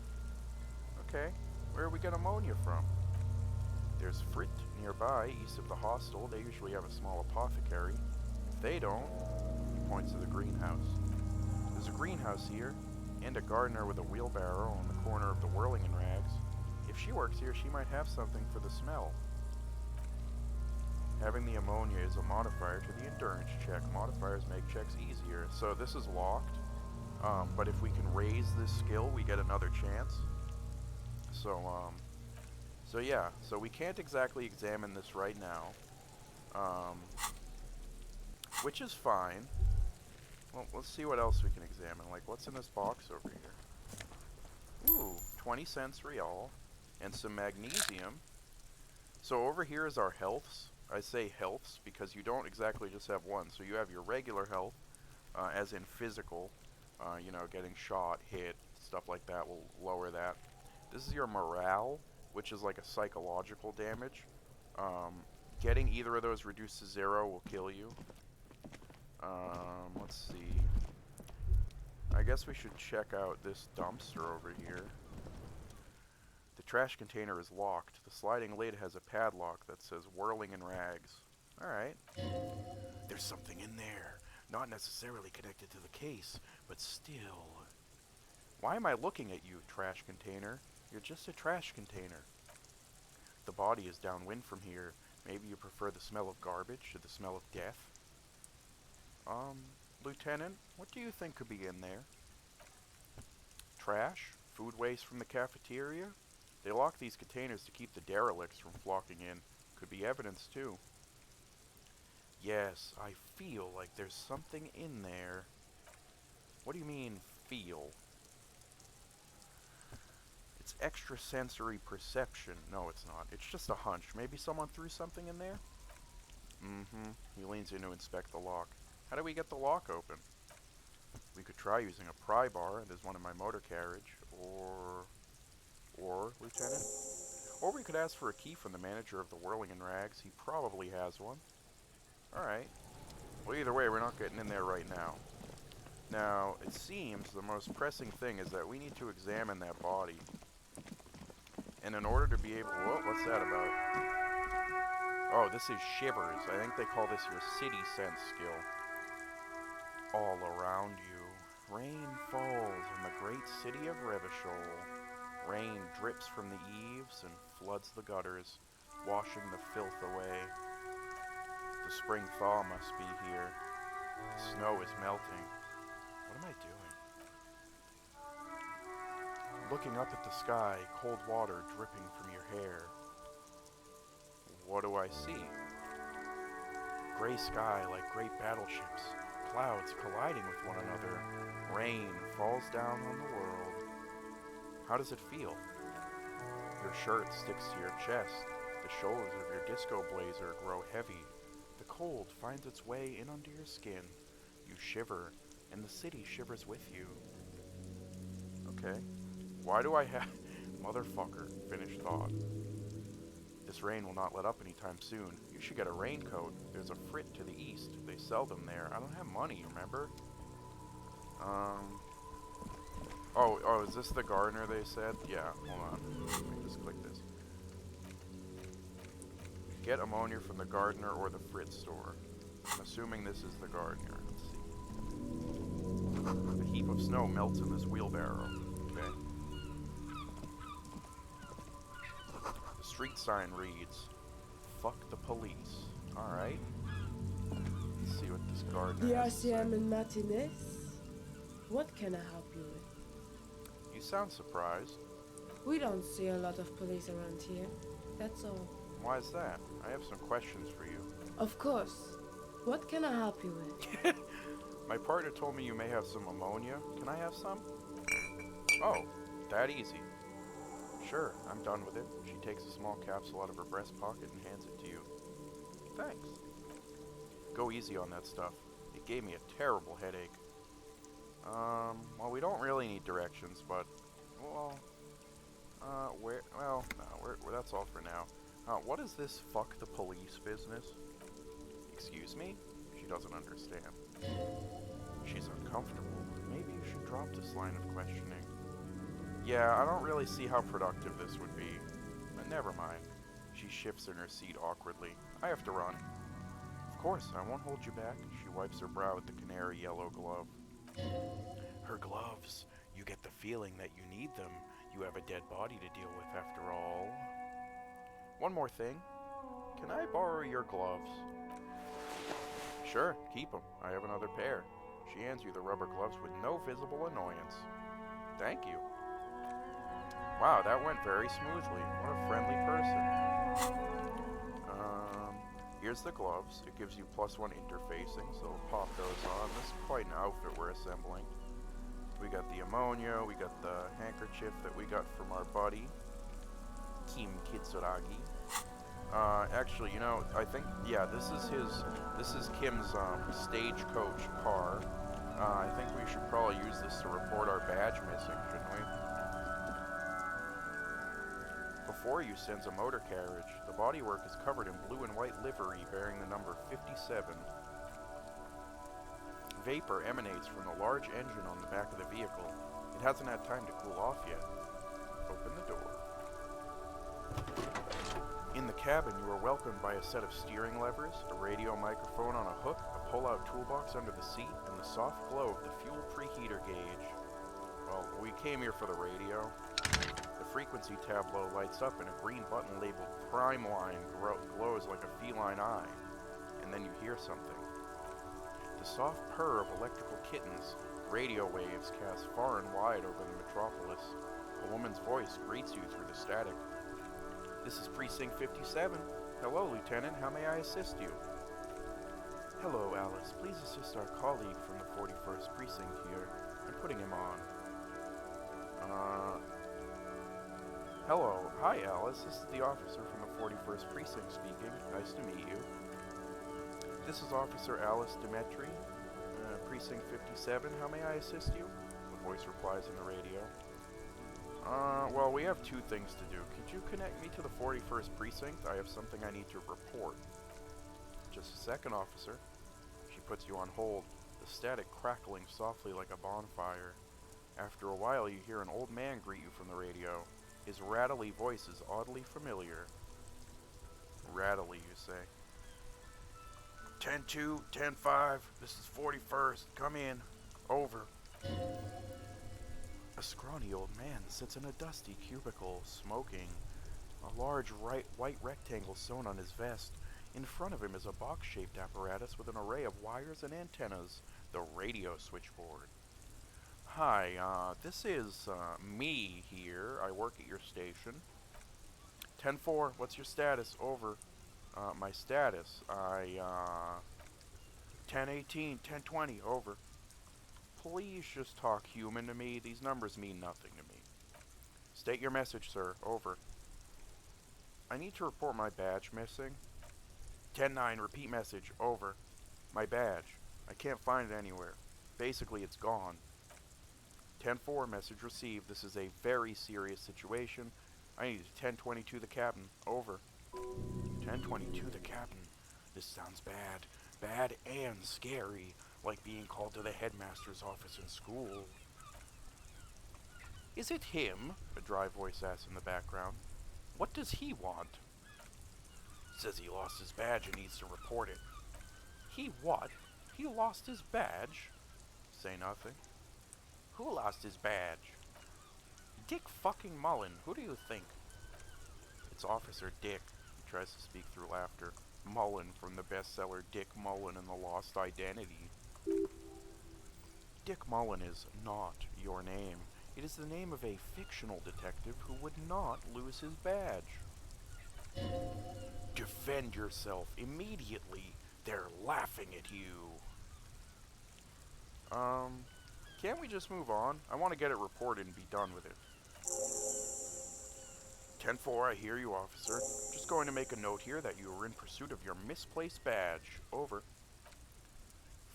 S1: Okay, where do we get ammonia from? There's Frit nearby, east of the hostel. They usually have a small apothecary. If they don't, he points to the greenhouse. There's a greenhouse here, and a gardener with a wheelbarrow on the corner of the Whirling in Rags. If she works here, she might have something for the smell. Having the ammonia is a modifier to the endurance check. Modifiers make checks easier. So this is locked, but if we can raise this skill, we get another chance. So yeah, so we can't exactly examine this right now, which is fine. Well, let's see what else we can examine. Like, what's in this box over here? Ooh, 20 cents real, and some magnesium. So over here is our healths. I say healths because you don't exactly just have one. So you have your regular health, as in physical, you know, getting shot, hit, stuff like that will lower that. This is your morale, which is like a psychological damage. Getting either of those reduced to 0 will kill you. Let's see. I guess we should check out this dumpster over here. The trash container is locked. The sliding lid has a padlock that says Whirling in Rags. Alright. There's something in there. Not necessarily connected to the case, but still. Why am I looking at you, trash container? You're just a trash container. The body is downwind from here. Maybe you prefer the smell of garbage to the smell of death? Lieutenant, what do you think could be in there? Trash? Food waste from the cafeteria? They lock these containers to keep the derelicts from flocking in. Could be evidence, too. Yes, I feel like there's something in there. What do you mean, feel? It's extrasensory perception. No, it's not. It's just a hunch. Maybe someone threw something in there? Mm-hmm. He leans in to inspect the lock. How do we get the lock open? We could try using a pry bar. There's one in my motor carriage. Or, Lieutenant? Or we could ask for a key from the manager of the Whirling in Rags. He probably has one. Alright. Well, either way, we're not getting in there right now. Now, it seems the most pressing thing is that we need to examine that body. And in order to be able... Whoa, what's that about? Oh, this is Shivers. I think they call this your City Sense skill. All around you, rain falls in the great city of Revachol. Rain drips from the eaves and floods the gutters, washing the filth away. The spring thaw must be here. The snow is melting. What am I doing? Looking up at the sky, cold water dripping from your hair. What do I see? Gray sky like great battleships, clouds colliding with one another. Rain falls down on the world. How does it feel? Your shirt sticks to your chest. The shoulders of your disco blazer grow heavy. The cold finds its way in under your skin. You shiver, and the city shivers with you. Okay. Why do I have... Motherfucker. Finished thought. This rain will not let up anytime soon. You should get a raincoat. There's a Frit to the east. They sell them there. I don't have money, remember? Oh, is this the gardener they said? Yeah, hold on. Let me just click this. Get ammonia from the gardener or the Frit store. I'm assuming this is the gardener. Let's see. A heap of snow melts in this wheelbarrow. Okay. The street sign reads, "Fuck the police." Alright. Let's see what this gardener has to say.
S9: Elysium and Martinez. What can I help you with?
S1: You sound surprised.
S9: We don't see a lot of police around here. That's all.
S1: Why is that? I have some questions for you.
S9: Of course. What can I help you with?
S1: My partner told me you may have some ammonia. Can I have some? Oh, that easy. Sure, I'm done with it. She takes a small capsule out of her breast pocket and hands it to you. Thanks. Go easy on that stuff. It gave me a terrible headache. Well, we don't really need directions, but, well, that's all for now. What is this fuck the police business? Excuse me? She doesn't understand. She's uncomfortable. Maybe you should drop this line of questioning. Yeah, I don't really see how productive this would be. But never mind. She shifts in her seat awkwardly. I have to run. Of course, I won't hold you back. She wipes her brow with the canary yellow glove. Her gloves. You get the feeling that you need them. You have a dead body to deal with after all. One more thing. Can I borrow your gloves? Sure, keep them. I have another pair. She hands you the rubber gloves with no visible annoyance. Thank you. Wow, that went very smoothly. What a friendly person. Here's the gloves. It gives you +1 interfacing, so we'll pop those on. This is quite an outfit we're assembling. We got the ammonia, we got the handkerchief that we got from our buddy, Kim Kitsuragi. Actually, you know, I think, yeah, this is Kim's, stagecoach car. I think we should probably use this to report our badge missing, shouldn't we? Before you sends a motor carriage. The bodywork is covered in blue and white livery bearing the number 57. Vapor emanates from the large engine on the back of the vehicle. It hasn't had time to cool off yet. Open the door. In the cabin, you are welcomed by a set of steering levers, a radio microphone on a hook, a pull-out toolbox under the seat, and the soft glow of the fuel preheater gauge. Well, we came here for the radio. The frequency tableau lights up and a green button labeled Prime Line glows like a feline eye. And then you hear something. The soft purr of electrical kittens, radio waves cast far and wide over the metropolis. A woman's voice greets you through the static. This is Precinct 57. Hello, Lieutenant. How may I assist you? Hello, Alice. Please assist our colleague from the 41st Precinct here. I'm putting him on. Hello. Hi, Alice. This is the officer from the 41st Precinct speaking. Nice to meet you. This is Officer Alice Demetri, Precinct 57. How may I assist you? The voice replies in the radio. Well, we have two things to do. Could you connect me to the 41st Precinct? I have something I need to report. Just a second, officer. She puts you on hold, the static crackling softly like a bonfire. After a while, you hear an old man greet you from the radio. His rattly voice is oddly familiar. Rattly, you say. 10-2, 10-5, this is 41st, come in. Over. A scrawny old man sits in a dusty cubicle, smoking. A large white rectangle sewn on his vest. In front of him is a box-shaped apparatus with an array of wires and antennas, the radio switchboard. Hi, this is, me here. I work at your station. 10-4, what's your status? Over. My status, 10-18, 10-20, over. Please just talk human to me. These numbers mean nothing to me. State your message, sir. Over. I need to report my badge missing. 10-9, repeat message. Over. My badge. I can't find it anywhere. Basically, it's gone. 10-4, message received. This is a very serious situation. I need a 10-22 the captain. Over. 10-22 the captain. This sounds bad. Bad and scary. Like being called to the headmaster's office in school. Is it him? A dry voice asks in the background. What does he want? Says he lost his badge and needs to report it. He what? He lost his badge? Say nothing. Who lost his badge? Dick fucking Mullen. Who do you think? It's Officer Dick. He tries to speak through laughter. Mullen from the bestseller Dick Mullen and the Lost Identity. Dick Mullen is not your name. It is the name of a fictional detective who would not lose his badge. Defend yourself immediately. They're laughing at you. Can't we just move on? I want to get it reported and be done with it. 10-4, I hear you, officer. Just going to make a note here that you were in pursuit of your misplaced badge. Over.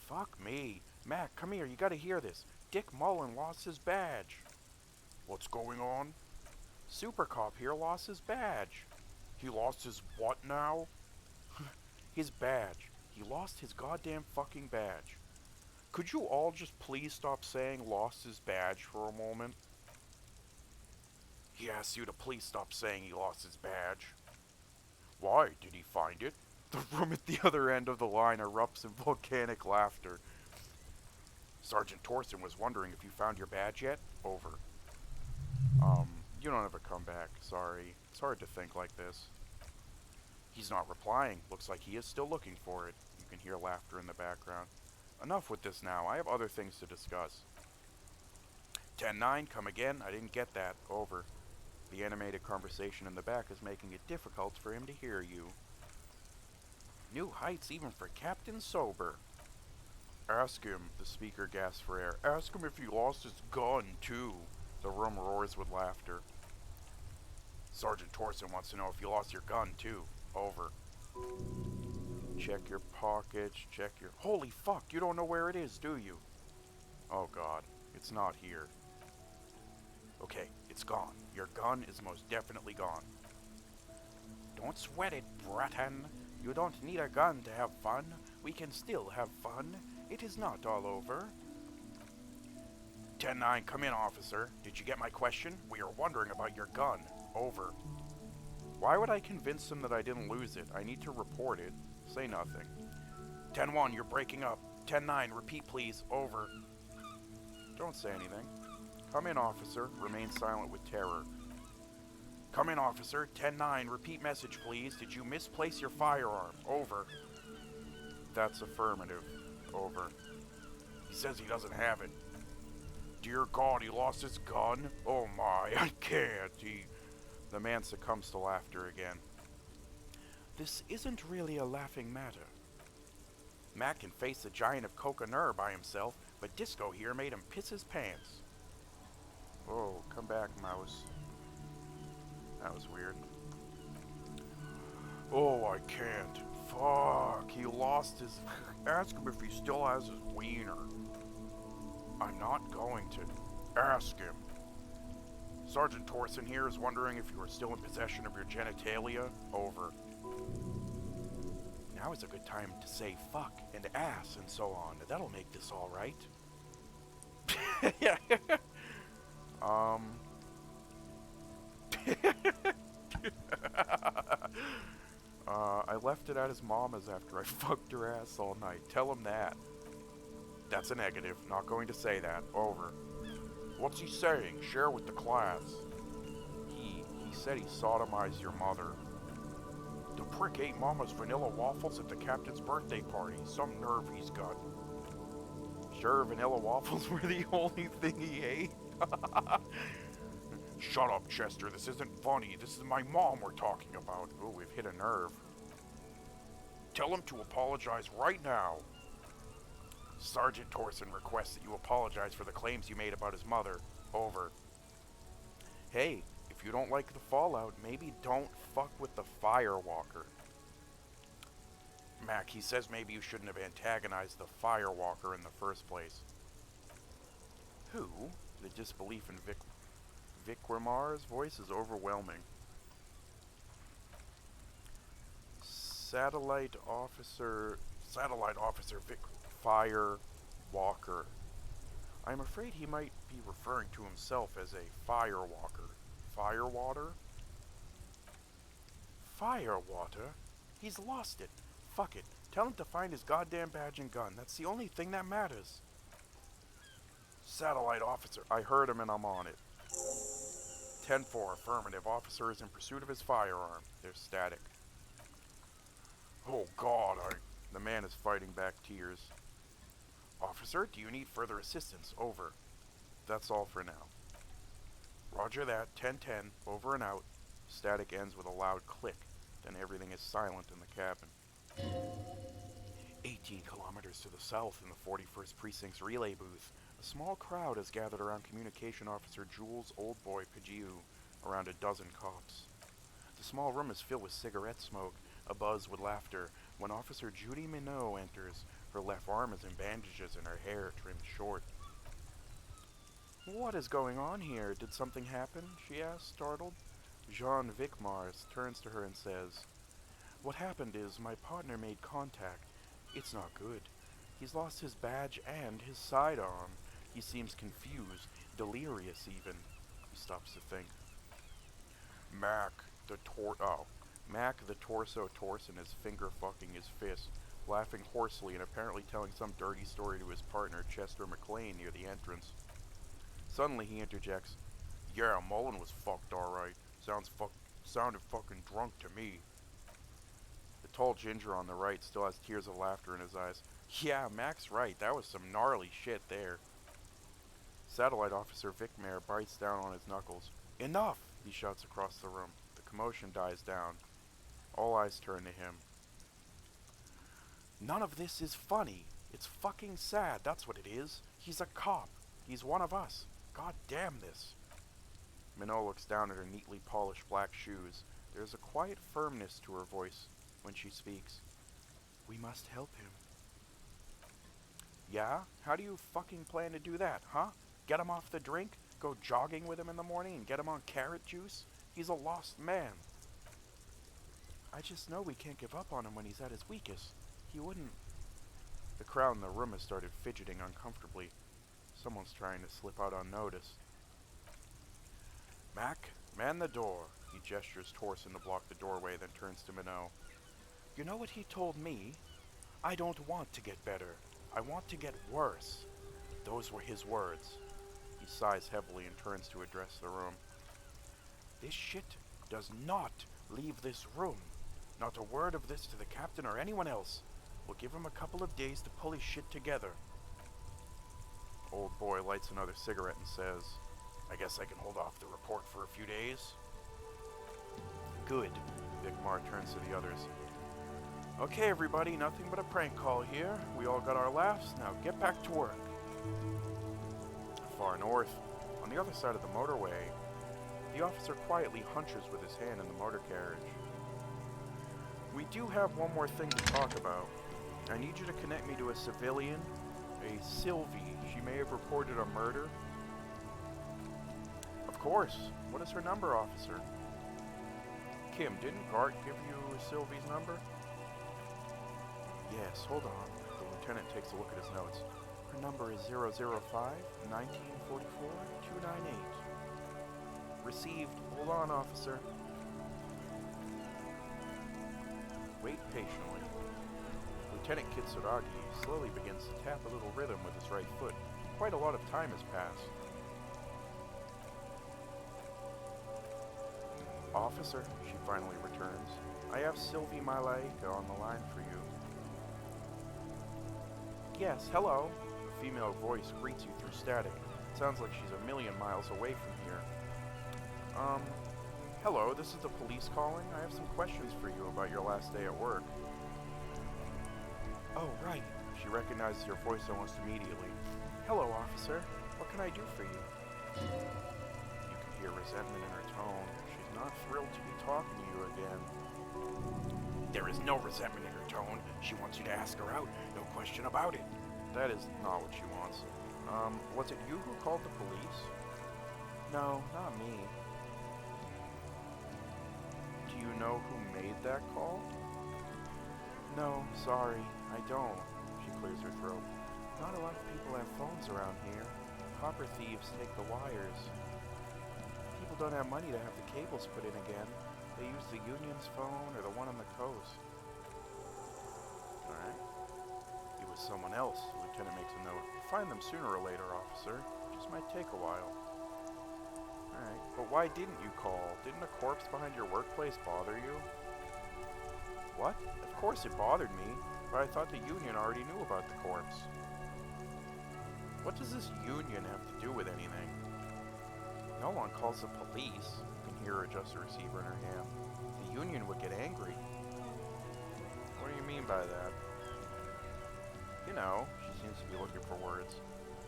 S1: Fuck me. Mac, come here, you gotta hear this. Dick Mullen lost his badge. What's going on? Super Cop here lost his badge. He lost his what now? His badge. He lost his goddamn fucking badge. Could you all just please stop saying lost his badge for a moment? He asks you to please stop saying he lost his badge. Why? Did he find it? The room at the other end of the line erupts in volcanic laughter. Sergeant Torson was wondering if you found your badge yet? Over. You don't have a comeback, sorry. It's hard to think like this. He's not replying. Looks like he is still looking for it. You can hear laughter in the background. Enough with this now. I have other things to discuss. 10-9, come again. I didn't get that. Over. The animated conversation in the back is making it difficult for him to hear you. New heights even for Captain Sober. Ask him, the speaker gasps for air. Ask him if he lost his gun, too. The room roars with laughter. Sergeant Torson wants to know if you lost your gun, too. Over. Check your pockets, check your... Holy fuck, you don't know where it is, do you? Oh god, it's not here. Okay, it's gone. Your gun is most definitely gone. Don't sweat it, Bratton. You don't need a gun to have fun. We can still have fun. It is not all over. 10-9, come in, officer. Did you get my question? We are wondering about your gun. Over. Why would I convince him that I didn't lose it? I need to report it. Say nothing. 10-1, you're breaking up. 10-9, repeat please. Over. Don't say anything. Come in, officer. Remain silent with terror. Come in, officer. 10-9, repeat message please. Did you misplace your firearm? Over. That's affirmative. Over. He says he doesn't have it. Dear God, he lost his gun? Oh my, I can't. The man succumbs to laughter again. This isn't really a laughing matter. Matt can face the giant of Coconut by himself, but Disco here made him piss his pants. Oh, come back, mouse. That was weird. Oh, I can't. Fuck, he lost his... Ask him if he still has his wiener. I'm not going to. Ask him. Sergeant Torson here is wondering if you are still in possession of your genitalia. Over. Now is a good time to say fuck and ass and so on. That'll make this alright. Yeah. I left it at his mama's after I fucked her ass all night. Tell him that. That's a negative. Not going to say that. Over. What's he saying? Share with the class. He said he sodomized your mother. The prick ate Mama's vanilla waffles at the captain's birthday party. Some nerve he's got. Sure, vanilla waffles were the only thing he ate? Shut up, Chester. This isn't funny. This is my mom we're talking about. Oh, we've hit a nerve. Tell him to apologize right now. Sergeant Torson requests that you apologize for the claims you made about his mother. Over. Hey, if you don't like the fallout, maybe don't fuck with the Firewalker. Mac, he says maybe you shouldn't have antagonized the Firewalker in the first place. Who? The disbelief in Vikrimar's voice is overwhelming. Satellite Officer Vic Firewalker. I'm afraid he might be referring to himself as a Firewalker. Firewater? Firewater? He's lost it. Fuck it. Tell him to find his goddamn badge and gun. That's the only thing that matters. Satellite Officer. I heard him and I'm on it. 10-4, affirmative. Officer is in pursuit of his firearm. There's static. Oh God, the man is fighting back tears. Officer, do you need further assistance? Over. That's all for now. Roger that. 10-10, over and out. Static ends with a loud click. Then everything is silent in the cabin. 18 kilometers to the south in the 41st Precinct's relay booth, a small crowd has gathered around Communication Officer Jules Old Boy Pagiu, around a dozen cops. The small room is filled with cigarette smoke, abuzz with laughter, when Officer Judy Minot enters. Her left arm is in bandages and her hair trimmed short. What is going on here? Did something happen? She asks, startled. Jean Vicmars turns to her and says, What happened is my partner made contact. It's not good. He's lost his badge and his sidearm. He seems confused, delirious even. He stops to think. Mac, the torso torson is finger fucking his fist, laughing hoarsely and apparently telling some dirty story to his partner, Chester McLean, near the entrance. Suddenly he interjects, "Yeah, Mullen was fucked alright. Sounded fucking drunk to me." The tall ginger on the right still has tears of laughter in his eyes. "Yeah, Mac's right. That was some gnarly shit there." Satellite Officer Vic Mayer bites down on his knuckles. "Enough!" he shouts across the room. The commotion dies down. All eyes turn to him. "None of this is funny. It's fucking sad, that's what it is. He's a cop. He's one of us. God damn this." Minot looks down at her neatly polished black shoes. There's a quiet firmness to her voice when she speaks. "We must help him." "Yeah? How do you fucking plan to do that, huh? Get him off the drink? Go jogging with him in the morning and get him on carrot juice? He's a lost man." "I just know we can't give up on him when he's at his weakest. He wouldn't..." The crowd in the room has started fidgeting uncomfortably. Someone's trying to slip out unnoticed. "Mac, man the door." He gestures Torson to block the doorway, then turns to Minot. "You know what he told me? I don't want to get better. I want to get worse." Those were his words. He sighs heavily and turns to address the room. "This shit does not leave this room. Not a word of this to the captain or anyone else. We'll give him a couple of days to pull his shit together." Old boy lights another cigarette and says, "I guess I can hold off the report for a few days." "Good." Vic Mar turns to the others. "Okay, everybody, nothing but a prank call here. We all got our laughs. Now get back to work." Far north, on the other side of the motorway, the officer quietly hunches with his hand in the motor carriage. "We do have one more thing to talk about. I need you to connect me to a civilian, a Sylvie. She may have reported a murder." "Of course. What is her number, officer?" "Kim, didn't Gart give you Sylvie's number?" "Yes, hold on." The lieutenant takes a look at his notes. "Her number is 005-1944-298. Received. Hold on, officer." Wait patiently. Lieutenant Kitsuragi slowly begins to tap a little rhythm with his right foot. Quite a lot of time has passed. "Officer," she finally returns, "I have Sylvie Malaika on the line for you." "Yes, hello." A female voice greets you through static. It sounds like she's a million miles away from here. Hello, this is the police calling. I have some questions for you about your last day at work." "Oh, right." She recognizes your voice almost immediately. "Hello, officer. What can I do for you?" You can hear resentment in her tone. She's not thrilled to be talking to you again. "There is no resentment in her tone. She wants you to ask her out. No question about it." That is not what she wants. Was it you who called the police?" "No, not me." "Do you know who made that call?" "No, sorry, I don't." She clears her throat. "Not a lot of people have phones around here. Copper thieves take the wires. People don't have money to have the cables put in again. They use the union's phone or the one on the coast." "Alright. It was someone else." The lieutenant makes a note. "We'll find them sooner or later, officer. Just might take a while." "Alright, but why didn't you call? Didn't a corpse behind your workplace bother you?" "What? Of course it bothered me, but I thought the union already knew about the corpse." "What does this union have to do with anything?" "No one calls the police." You can hear her adjust the receiver in her hand. "The union would get angry." "What do you mean by that?" "You know," she seems to be looking for words.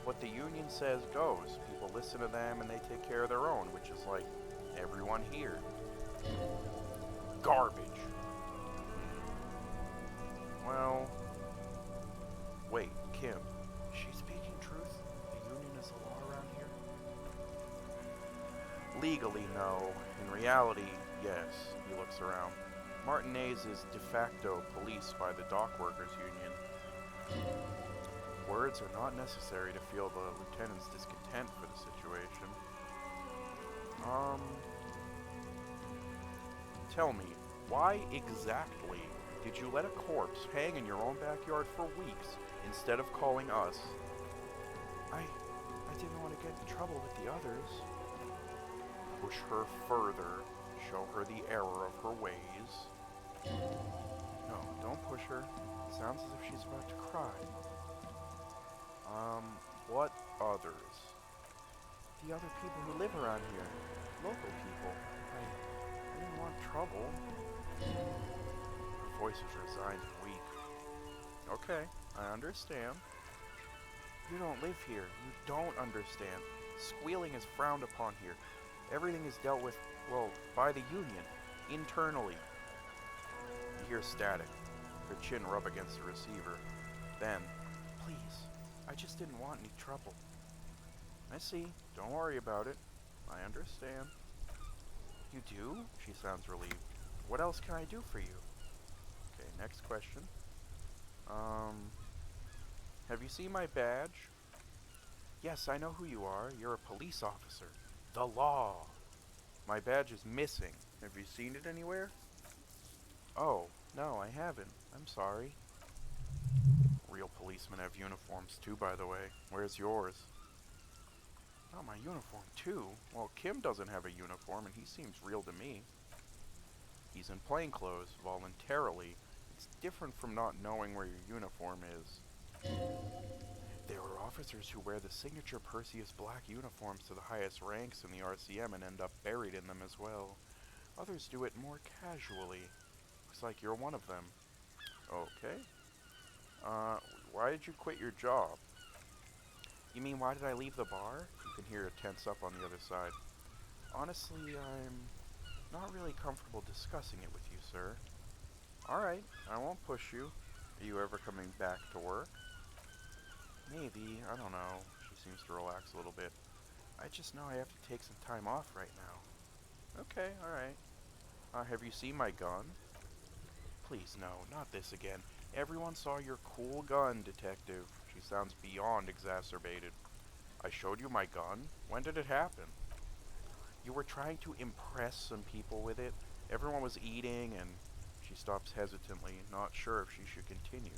S1: "What the union says goes. People listen to them and they take care of their own, which is like everyone here." "Garbage." "Well, wait, Kim, is she speaking truth? The union is the law around here?" "Legally, no. In reality, yes." He looks around. "Martinez is de facto policed by the dock workers union." Words are not necessary to feel the lieutenant's discontent for the situation. Tell me, why exactly did you let a corpse hang in your own backyard for weeks instead of calling us? I didn't want to get in trouble with the others. Push her further. Show her the error of her ways. No, don't push her. Sounds as if she's about to cry. What others? The other people who live around here. Local people. I didn't want trouble. Her voice is resigned and weak. Okay, I understand. You don't live here. You don't understand. Squealing is frowned upon here. Everything is dealt with, well, by the Union. Internally. You hear static. Her chin rub against the receiver. Then, please, I just didn't want any trouble. I see. Don't worry about it. I understand. You do? She sounds relieved. What else can I do for you? Okay, next question. Have you seen my badge? Yes, I know who you are. You're a police officer. The law. My badge is missing. Have you seen it anywhere? Oh, no, I haven't. I'm sorry. Real policemen have uniforms too, by the way. Where's yours? Not my uniform too? Well, Kim doesn't have a uniform and he seems real to me. He's in plainclothes, voluntarily. It's different from not knowing where your uniform is. There are officers who wear the signature Perseus black uniforms to the highest ranks in the RCM and end up buried in them as well. Others do it more casually. Looks like you're one of them. Okay. Why did you quit your job? You mean why did I leave the bar? You can hear it tense up on the other side. Honestly, I'm not really comfortable discussing it with you, sir. Alright, I won't push you. Are you ever coming back to work? Maybe, I don't know. She seems to relax a little bit. I just know I have to take some time off right now. Okay, alright. Have you seen my gun? Please, no, not this again. Everyone saw your cool gun, detective. She sounds beyond exacerbated. I showed you my gun? When did it happen? You were trying to impress some people with it. Everyone was eating, and she stops hesitantly, not sure if she should continue.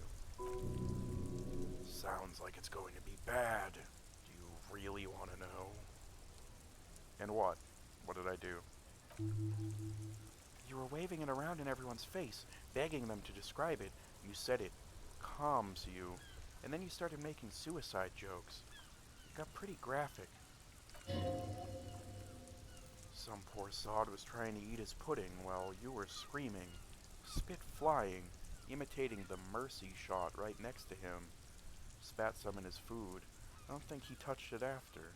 S1: Sounds like it's going to be bad. Do you really want to know? And what? What did I do? You were waving it around in everyone's face, begging them to describe it. You said it calms you, and then you started making suicide jokes. It got pretty graphic. Some poor sod was trying to eat his pudding while you were screaming, spit flying, imitating the mercy shot right next to him. Spat some in his food. I don't think he touched it after.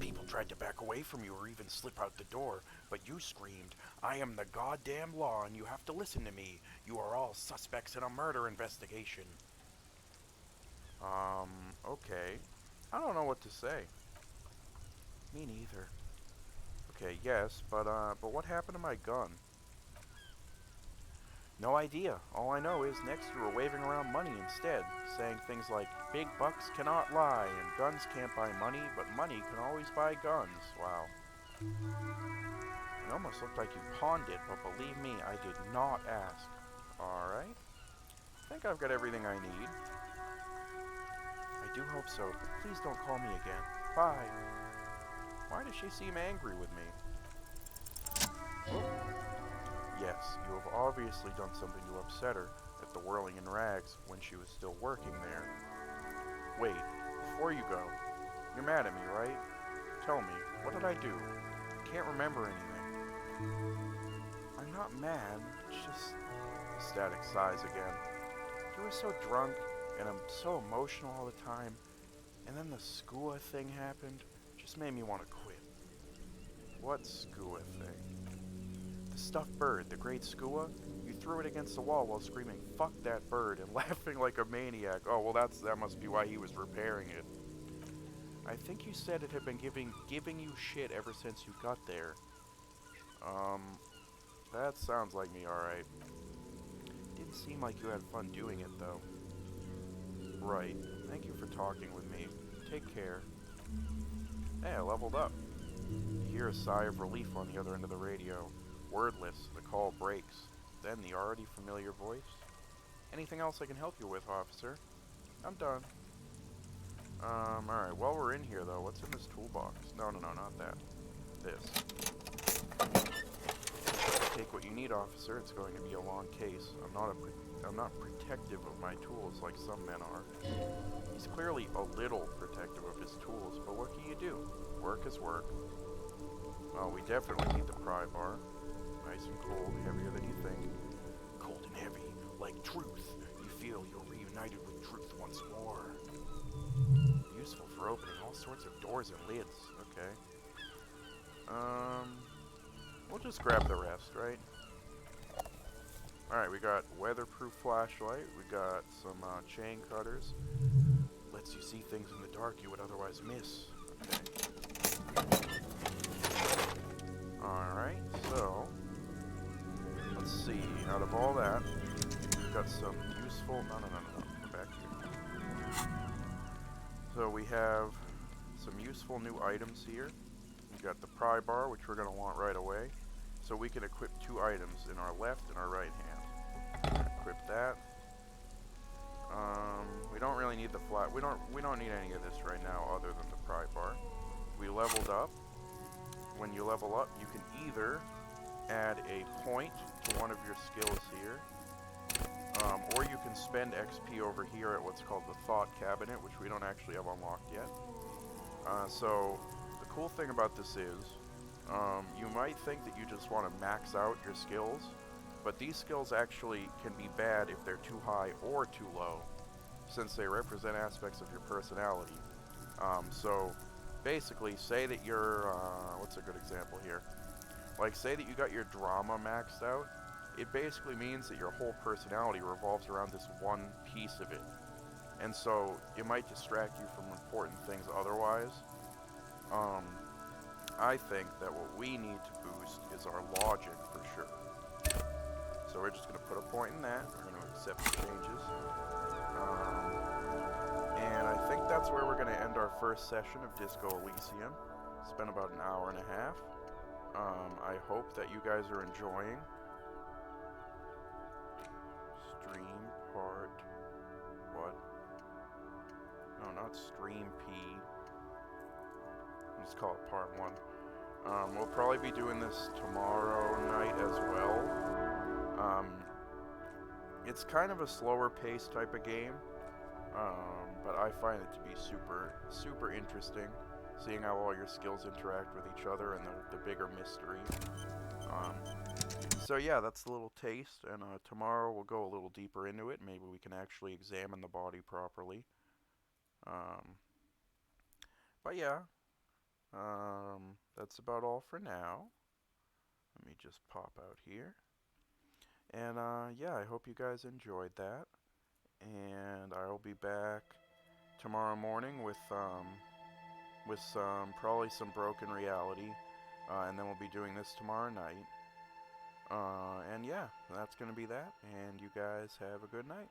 S1: People tried to back away from you or even slip out the door, but you screamed, I am the goddamn law and you have to listen to me. You are all suspects in a murder investigation. Okay. I don't know what to say. Me neither. Okay, yes, but what happened to my gun? No idea. All I know is next you were waving around money instead, saying things like, big bucks cannot lie, and guns can't buy money, but money can always buy guns. Wow. It almost looked like you pawned it, but believe me, I did not ask. Alright. I think I've got everything I need. I do hope so, but please don't call me again. Bye. Why does she seem angry with me? Oh. Yes, you have obviously done something to upset her at the Whirling in Rags when she was still working there. Wait, before you go, you're mad at me, right? Tell me, what did I do? I can't remember anything. I'm not mad, it's just... Static sighs again. You were so drunk, and I'm so emotional all the time, and then the skua thing happened, just made me want to quit. What skua thing? The stuffed bird, the great skua, you threw it against the wall while screaming, fuck that bird, and laughing like a maniac. Oh, well that must be why he was repairing it. I think you said it had been giving you shit ever since you got there. That sounds like me, alright. Didn't seem like you had fun doing it, though. Right. Thank you for talking with me. Take care. Hey, I leveled up. You hear a sigh of relief on the other end of the radio. Wordless, the call breaks. Then the already familiar voice. Anything else I can help you with, officer? I'm done. Alright, while we're in here though, what's in this toolbox? No, not that. This. Take what you need, officer. It's going to be a long case. I'm not protective of my tools like some men are. He's clearly a little protective of his tools, but what can you do? Work is work. Well, we definitely need the pry bar. Nice and cold, heavier than you think. Cold and heavy, like truth. You feel you're reunited with truth once more. Useful for opening all sorts of doors and lids. Okay. We'll just grab the rest, right? Alright, we got weatherproof flashlight. We got some chain cutters. Lets you see things in the dark you would otherwise miss. Okay. Alright, so let's see. Out of all that, we've got some useful... No. Come back here. So we have some useful new items here. We've got the pry bar, which we're going to want right away. So we can equip 2 items in our left and our right hand. Equip that. We don't really need the flat. We don't need any of this right now, other than the pry bar. We leveled up. When you level up, you can either add a point to one of your skills here, or you can spend XP over here at what's called the Thought Cabinet, which we don't actually have unlocked yet. So the cool thing about this is, you might think that you just want to max out your skills, but these skills actually can be bad if they're too high or too low, since they represent aspects of your personality. So basically, say that you're, what's a good example here? Like, say that you got your drama maxed out, it basically means that your whole personality revolves around this one piece of it. And so, it might distract you from important things otherwise. I think that what we need to boost is our logic, for sure. So we're just going to put a point in that. We're going to accept the changes. And I think that's where we're going to end our first session of Disco Elysium. It's been about an hour and a half. I hope that you guys are enjoying. Stream part... What? No, not stream P. Let's call it part 1. We'll probably be doing this tomorrow night as well. It's kind of a slower paced type of game, but I find it to be super interesting, seeing how all your skills interact with each other and the bigger mystery. So yeah, that's a little taste, and tomorrow we'll go a little deeper into it. Maybe we can actually examine the body properly. But yeah, that's about all for now. Let me just pop out here. And yeah, I hope you guys enjoyed that. And I'll be back tomorrow morning with probably some Broken Reality. And then we'll be doing this tomorrow night. And yeah, that's going to be that. And you guys have a good night.